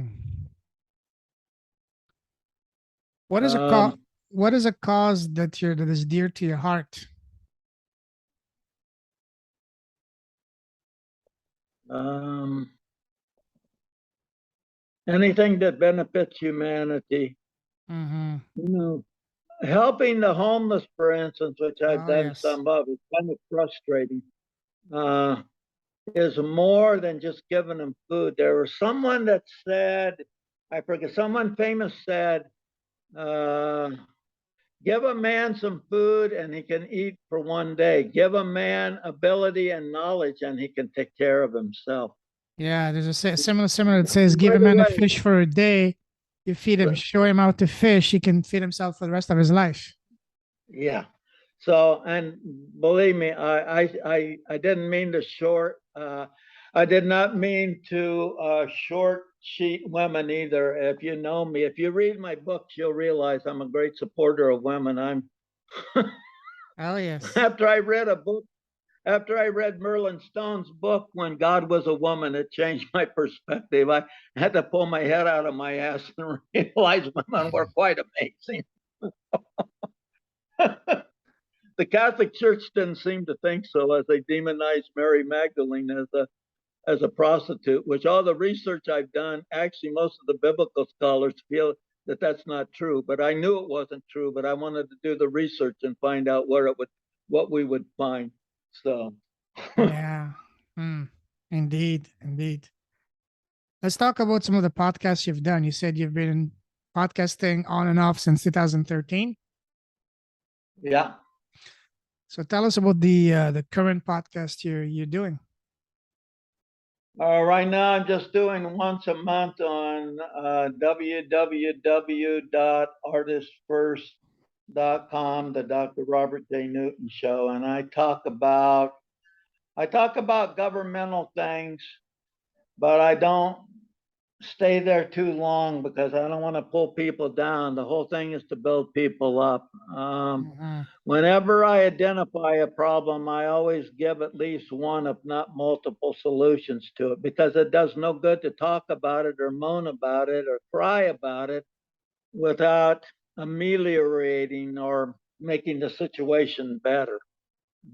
What is what is a cause that is dear to your heart? Anything that benefits humanity. Mm-hmm. You know, helping the homeless, for instance, which I've done some of, is kind of frustrating. Is more than just giving them food. There was someone that said, I forget, someone famous said, give a man some food and he can eat for one day. Give a man ability and knowledge and he can take care of himself. Yeah, there's a similar that says, give a man a fish for a day, you feed him, show him how to fish, he can feed himself for the rest of his life. Yeah. So, and believe me, I didn't mean to I did not mean to short sheet women either. If you know me, if you read my books, you'll realize I'm a great supporter of women. Oh, yes. After I read Merlin Stone's book, When God Was a Woman, it changed my perspective. I had to pull my head out of my ass and realize women were quite amazing. The Catholic Church didn't seem to think so, as they demonized Mary Magdalene as a prostitute, which all the research I've done, actually most of the biblical scholars feel that that's not true. But I knew it wasn't true, but I wanted to do the research and find out what we would find. So Yeah. Indeed. Indeed. Let's talk about some of the podcasts you've done. You said you've been podcasting on and off since 2013. yeah. So tell us about the current podcast you're doing. Right now, I'm just doing once a month on www.artistfirst.com, the Dr. Robert J. Newton Show, and I talk about governmental things, but I don't stay there too long because I don't want to pull people down. The whole thing is to build people up. Mhm. Whenever I identify a problem, I always give at least one, if not multiple, solutions to it, because it does no good to talk about it or moan about it or cry about it without ameliorating or making the situation better.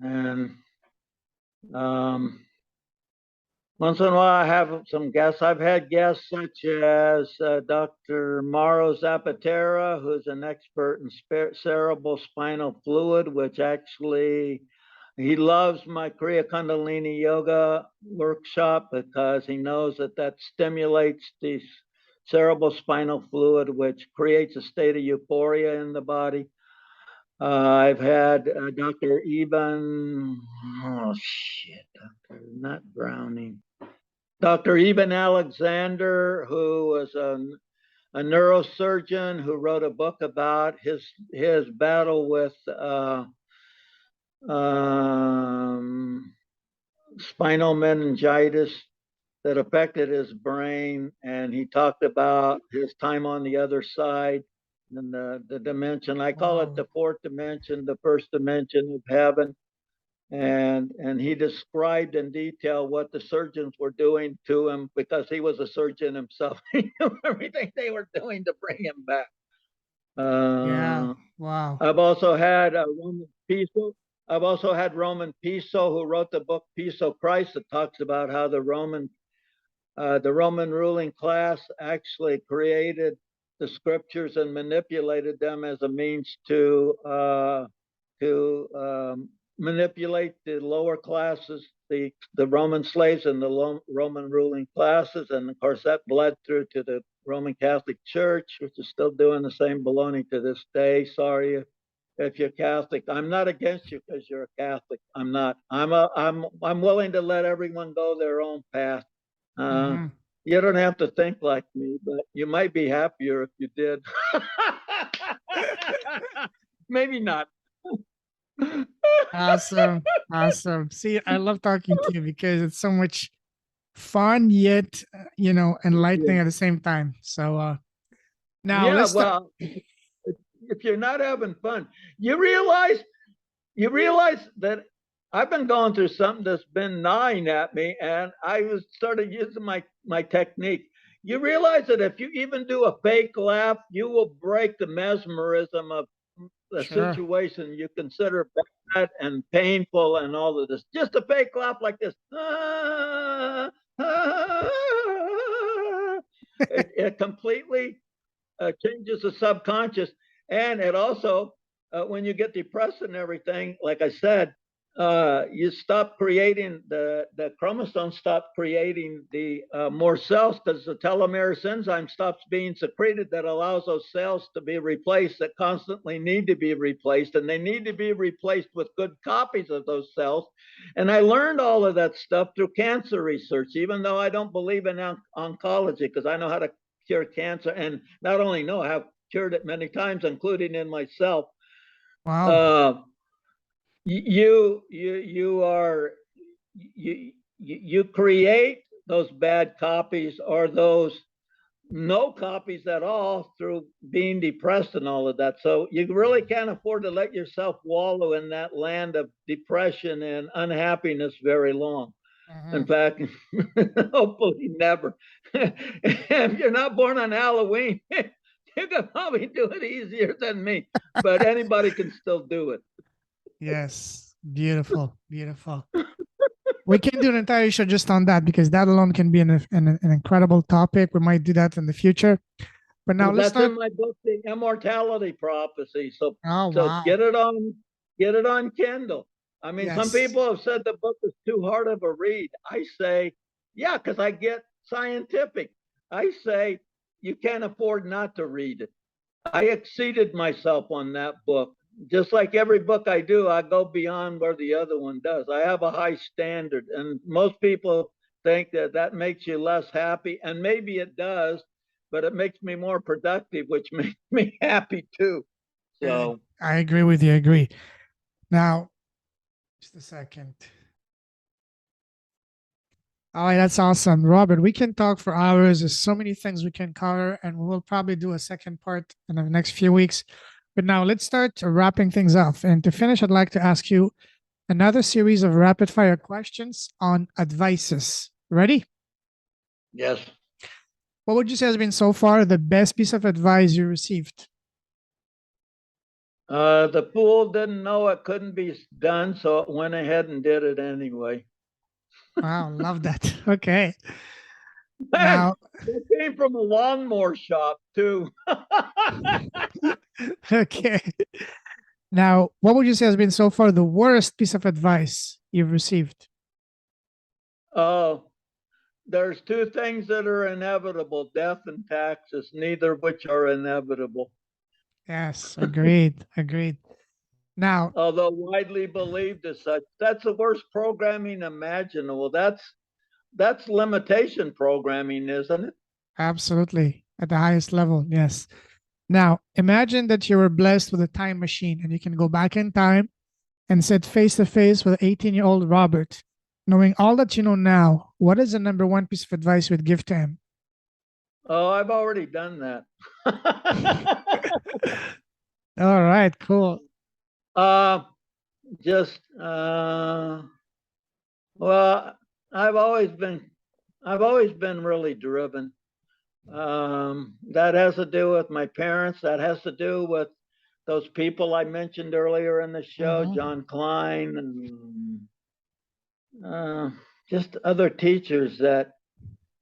And once in a while, I have some guests. I've had guests such as Dr. Mauro Zapatera, who's an expert in cerebral spinal fluid, which actually he loves my Kriya Kundalini Yoga workshop because he knows that stimulates the cerebral spinal fluid, which creates a state of euphoria in the body. I've had Dr. Eben, not Browning. Dr. Eben Alexander, who was a neurosurgeon who wrote a book about his battle with spinal meningitis that affected his brain, and he talked about his time on the other side and the dimension. I call it Wow. the fourth dimension, the first dimension of heaven. And he described in detail what the surgeons were doing to him because he was a surgeon himself. He knew everything they were doing to bring him back. Yeah. Wow. I've also had Roman Piso. I've also had Roman Piso, who wrote the book Piso Christ, that talks about how the Roman ruling class actually created the scriptures and manipulated them as a means to manipulate the lower classes, the Roman slaves and the Roman ruling classes. And of course, that bled through to the Roman Catholic Church, which is still doing the same baloney to this day. Sorry if you're Catholic. I'm not against you because you're a Catholic. I'm not. I'm willing to let everyone go their own path. Hmm. You don't have to think like me, but you might be happier if you did. Maybe not. Awesome. Awesome. See, I love talking to you because it's so much fun yet, enlightening at the same time. So now Yeah, let's start. well, if you're not having fun, you realize that I've been going through something that's been gnawing at me, and I was started using my technique. You realize that if you even do a fake laugh, you will break the mesmerism of the Sure. situation you consider bad and painful and all of this. Just a fake laugh like this. It completely changes the subconscious. And it also, when you get depressed and everything, like I said, you stop creating the chromosomes stop creating the more cells because the telomerase enzyme stops being secreted that allows those cells to be replaced that constantly need to be replaced, and they need to be replaced with good copies of those cells. And I learned all of that stuff through cancer research, even though I don't believe in oncology, because I know how to cure cancer, and not only know, I have cured it many times, including in myself. Wow. Uh, you are you create those bad copies or those no copies at all through being depressed and all of that. So you really can't afford to let yourself wallow in that land of depression and unhappiness very long. In fact, hopefully never. If you're not born on Halloween, you can probably do it easier than me, but anybody can still do it. Yes. Beautiful. Beautiful. We can do an entire show just on that because that alone can be an incredible topic. We might do that in the future. But now Well, let's that's start. in my book, The Immortality Prophecy. So, Oh, so wow. get it on Kindle. I mean, some Yes. people have said the book is too hard of a read. I say, yeah, because I get scientific. I say you can't afford not to read it. I exceeded myself on that book. Just like every book I do, I go beyond where the other one does. I have a high standard, and most people think that that makes you less happy, and maybe it does, but it makes me more productive, which makes me happy too. So, I agree with you. I agree. Now, just a second. All right, that's awesome. Robert, we can talk for hours. There's so many things we can cover, and we will probably do a second part in the next few weeks. But now let's start wrapping things up. And to finish, I'd like to ask you another series of rapid fire questions on advices. Ready? yes. What would you say has been so far the best piece of advice you received? The fool didn't know it couldn't be done, so it went ahead and did it anyway. Wow, love that. Okay. Man, Now, it came from a lawnmower shop too. okay. Now, what would you say has been so far the worst piece of advice you've received? Oh, there's two things that are inevitable: death and taxes, neither of which are inevitable. Yes, agreed. Agreed. Now, Although widely believed as such, that's the worst programming imaginable. That's limitation programming, isn't it? absolutely at the highest level. Yes. Now, imagine that you were blessed with a time machine and you can go back in time and sit face to face with 18-year-old Robert. Knowing all that you know now, what is the number one piece of advice you would give to him? Oh, I've already done that. All right, cool. uh, just well, I've always been really driven. That has to do with my parents. That has to do with those people I mentioned earlier in the show, Mhm. John Klein, and just other teachers that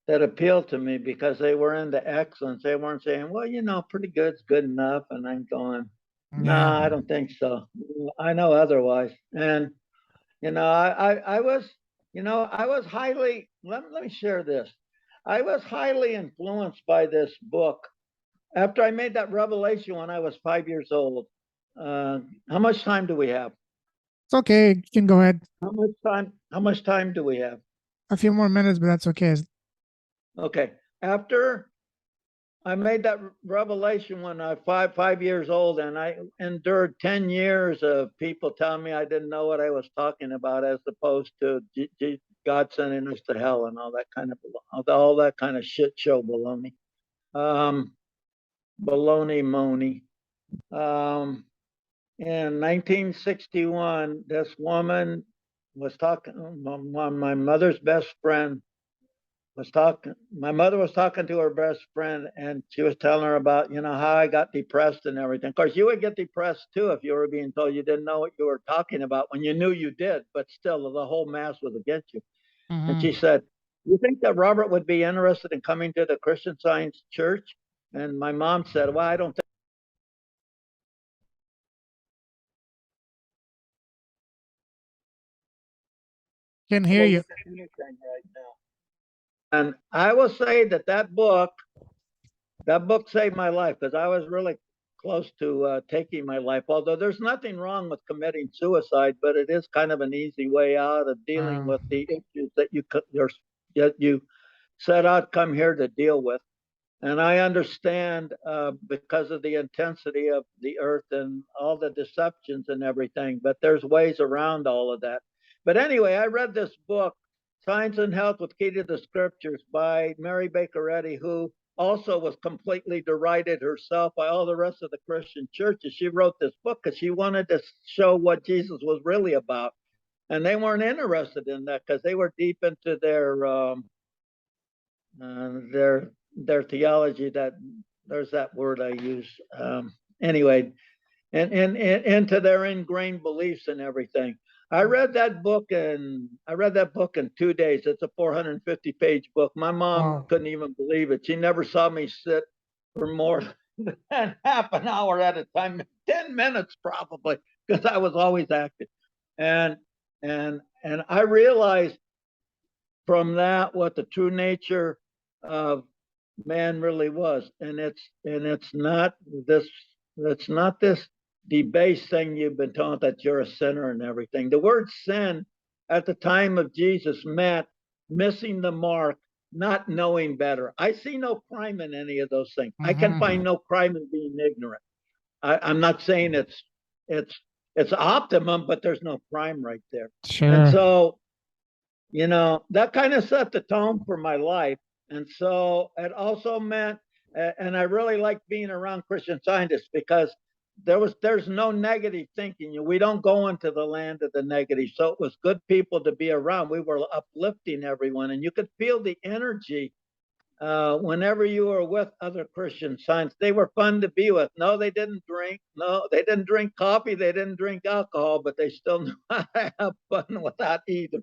appealed to me because they were into excellence. They weren't saying, "Well, pretty good's good enough," and I'm going, "No, Yeah, I don't think so. I know otherwise." And I was, I was highly. Let me share this. I was highly influenced by this book after I made that revelation when I was 5 years old. How much time do we have? it's okay. You can go ahead. How much time? How much time do we have? A few more minutes, but that's okay. Okay. After I made that revelation when I was 5 years old, and I endured 10 years of people telling me I didn't know what I was talking about, as opposed to God sending us to hell and all that kind of shit show baloney. Baloney money. In 1961, this woman was talking. My mother's best friend was talking. My mother was talking to her best friend, and she was telling her about how I got depressed and everything. Of course, you would get depressed too if you were being told you didn't know what you were talking about when you knew you did, but still the whole mass was against you. And Mhm. she said, "You think that Robert would be interested in coming to the Christian Science Church?" And my mom said, "Well, I don't think." Can hear Trouble you. with anything right now. And I will say that book saved my life, because I was really close to taking my life. Although there's nothing wrong with committing suicide, but it is kind of an easy way out of dealing with the issues that you set out come here to deal with. And I understand, because of the intensity of the earth and all the deceptions and everything, but there's ways around all of that. But anyway, I read this book, Science and Health with Key to the Scriptures, by Mary Baker Eddy, who also was completely derided herself by all the rest of the Christian churches. She wrote this book because she wanted to show what Jesus was really about. And they weren't interested in that because they were deep into their theology. That there's that word I use. Anyway, and into their ingrained beliefs and everything. I read that book in 2 days. It's a 450-page book. My mom Wow. couldn't even believe it. She never saw me sit for more than half an hour at a time, 10 minutes probably, because I was always active. And I realized from that what the true nature of man really was. And it's not this debased thing you've been taught that you're a sinner and everything. The word sin at the time of Jesus meant missing the mark, not knowing better. I see no crime in any of those things. I can find no crime in being ignorant. I'm not saying it's optimum, but there's no crime right there. Sure. And so, that kind of set the tone for my life. And so it also meant, and I really liked being around Christian Scientists because there's no negative thinking. We don't go into the land of the negative. So it was good people to be around. We were uplifting everyone, and you could feel the energy whenever you were with other Christian Scientists. They were fun to be with. No, they didn't drink. No, they didn't drink coffee. They didn't drink alcohol, but they still knew how to have fun without either.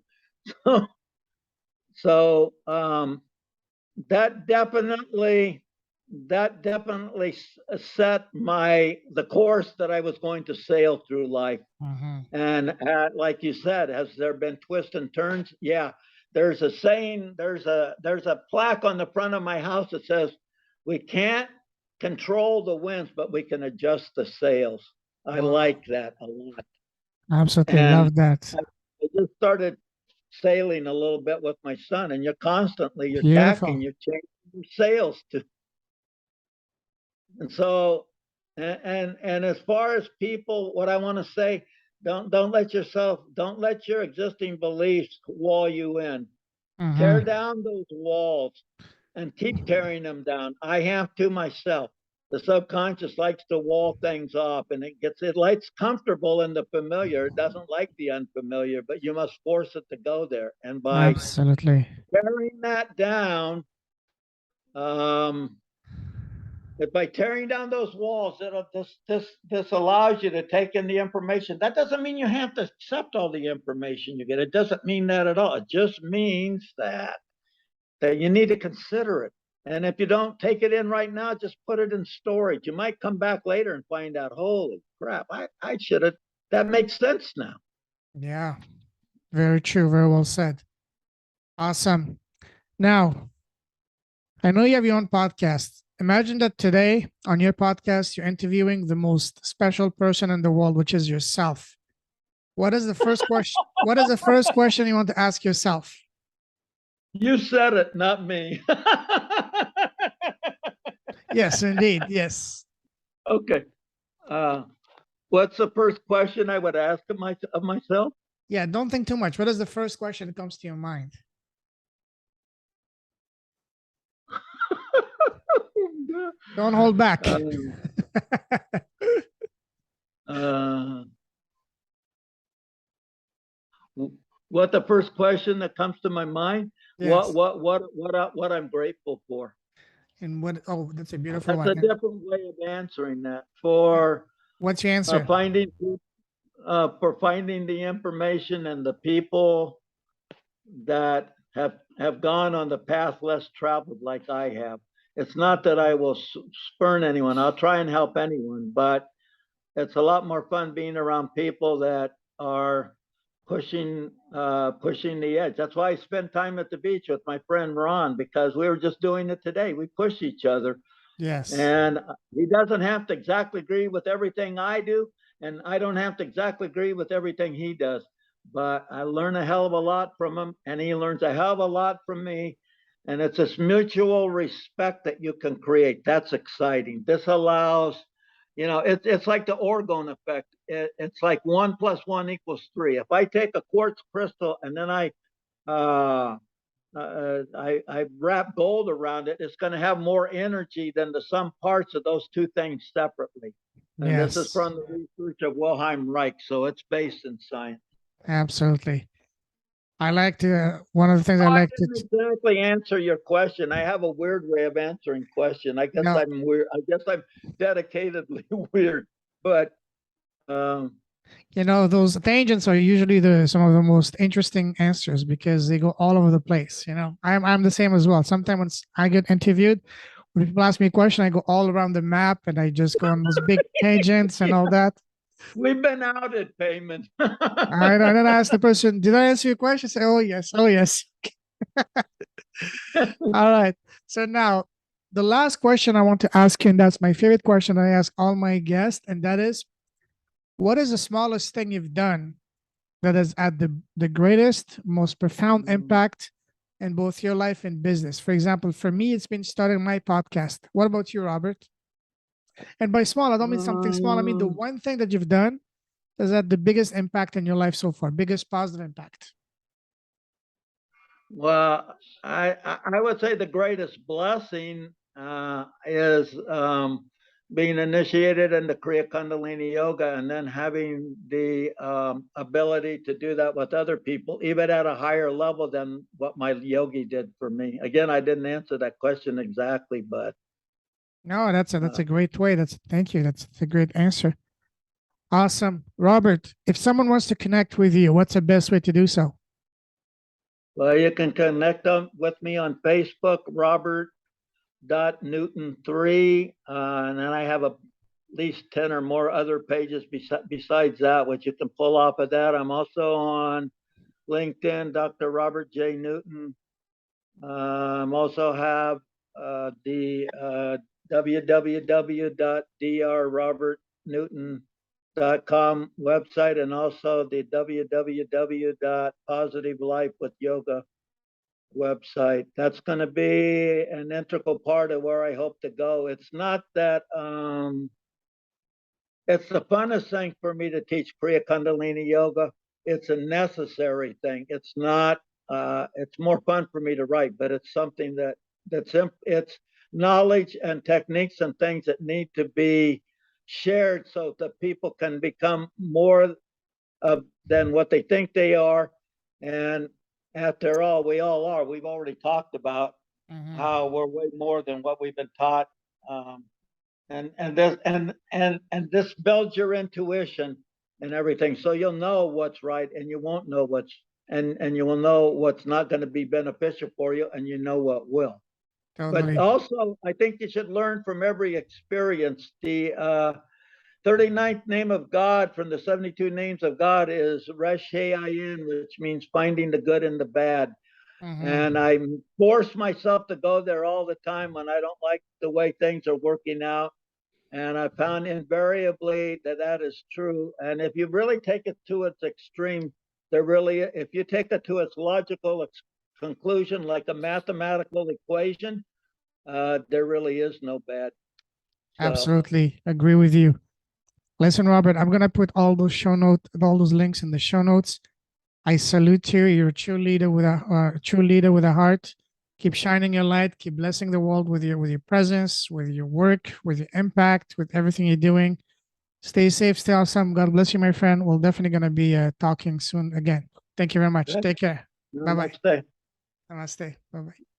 So that definitely set the course that I was going to sail through life. And like you said, has there been twists and turns? Yeah. There's a saying, there's a plaque on the front of my house that says, we can't control the winds, but we can adjust the sails. I like that a lot. Absolutely love that. I just started sailing a little bit with my son, and you're Beautiful. tacking, you're changing your sails to. And so, and as far as people, what I want to say, don't let your existing beliefs wall you in. Tear down those walls and keep tearing them down. I have to myself. The subconscious likes to wall things off, and it likes comfortable in the familiar. It doesn't like the unfamiliar, but you must force it to go there. And by Absolutely tearing that down, by tearing down those walls, this allows you to take in the information. That doesn't mean you have to accept all the information you get. It doesn't mean that at all. It just means that you need to consider it. And if you don't take it in right now, just put it in storage. You might come back later and find out, holy crap, I should have. That makes sense now. Yeah, very true. Very well said. Awesome. Now, I know you have your own podcast. Imagine that today on your podcast, you're interviewing the most special person in the world, which is yourself. What is the first question? What is the first question you want to ask yourself? You said it, not me. Yes, indeed. Yes. Okay. What's the first question I would ask of myself? Yeah, don't think too much. What is the first question that comes to your mind? Don't hold back. What the first question that comes to my mind? Yes. What I'm grateful for. And what? Oh, that's a beautiful That's one. a different way of answering that. For what's your answer? Finding the information and the people that have gone on the path less traveled like I have. It's not that I will spurn anyone. I'll try and help anyone, but it's a lot more fun being around people that are pushing the edge. That's why I spend time at the beach with my friend Ron, because we were just doing it today. We push each other. Yes. And he doesn't have to exactly agree with everything I do, and I don't have to exactly agree with everything he does. But I learn a hell of a lot from him, and he learns a hell of a lot from me. And it's this mutual respect that you can create. That's exciting. This allows, it's like the orgone effect. It's like 1 + 1 = 3. If I take a quartz crystal and then I I wrap gold around it, it's going to have more energy than the sum parts of those two things separately. And this is Yes, from the research of Wilhelm Reich, so it's based in science. absolutely. I like to, one of the things I Oh, I like to, didn't exactly answer your question. I have a weird way of answering question. I guess no, I'm weird. I guess I'm dedicatedly weird, but um, you know, those tangents are usually some of the most interesting answers because they go all over the place. You know, I'm the same as well. Sometimes when I get interviewed, when people ask me a question, I go all around the map and I just go on those big tangents and yeah, all that. we've been out at payment. I then I ask the person, "Did I answer your question?" Say, "Oh yes, oh yes." All right. So now, the last question I want to ask you, and that's my favorite question I ask all my guests, and that is, what is the smallest thing you've done that has had the greatest, most profound impact in both your life and business? For example, for me, it's been starting my podcast. What about you, Robert? And by small, I don't mean something small. I mean the one thing that you've done has had the biggest impact in your life so far, biggest positive impact. Well, I would say the greatest blessing is being initiated into Kriya Kundalini Yoga and then having the ability to do that with other people, even at a higher level than what my yogi did for me. Again, I didn't answer that question exactly, but No, that's a great way. Thank you. That's a great answer. Awesome. Robert, if someone wants to connect with you, what's the best way to do so? well, you can connect with me on Facebook, Robert.Newton3, and then I have at least 10 or more other pages besides that, which you can pull off of that. I'm also on LinkedIn, Dr. Robert J. Newton. I'm also have the www.drrobertnewton.com website and also the www.positivelifewithyoga website. That's going to be an integral part of where I hope to go. It's not that it's the funnest thing for me to teach Kriya Kundalini Yoga. It's a necessary thing. It's not. It's more fun for me to write, but it's something it's knowledge and techniques and things that need to be shared so that people can become more than what they think they are. And after all, we all are. We've already talked about how we're way more than what we've been taught. And this builds your intuition and everything, so you'll know what's right and you won't know and you will know what's not going to be beneficial for you, and you know what will. But Totally. also, I think you should learn from every experience. The 39th name of God from the 72 names of God is Reshayin, which means finding the good and the bad. And I force myself to go there all the time when I don't like the way things are working out. And I found invariably that is true. And if you really take it to its extreme, if you take it to its logical conclusion, like a mathematical equation, there really is no bad. So, Absolutely agree with you. Listen, Robert, I'm gonna put all those links in the show notes. I salute you. You're a true leader with a heart. Keep shining your light. Keep blessing the world with your presence, with your work, with your impact, with everything you're doing. Stay safe, stay awesome. God bless you, my friend. We're definitely gonna be talking soon again. Thank you very much. okay. Take care. Bye bye. Namaste. Namaste. Bye bye.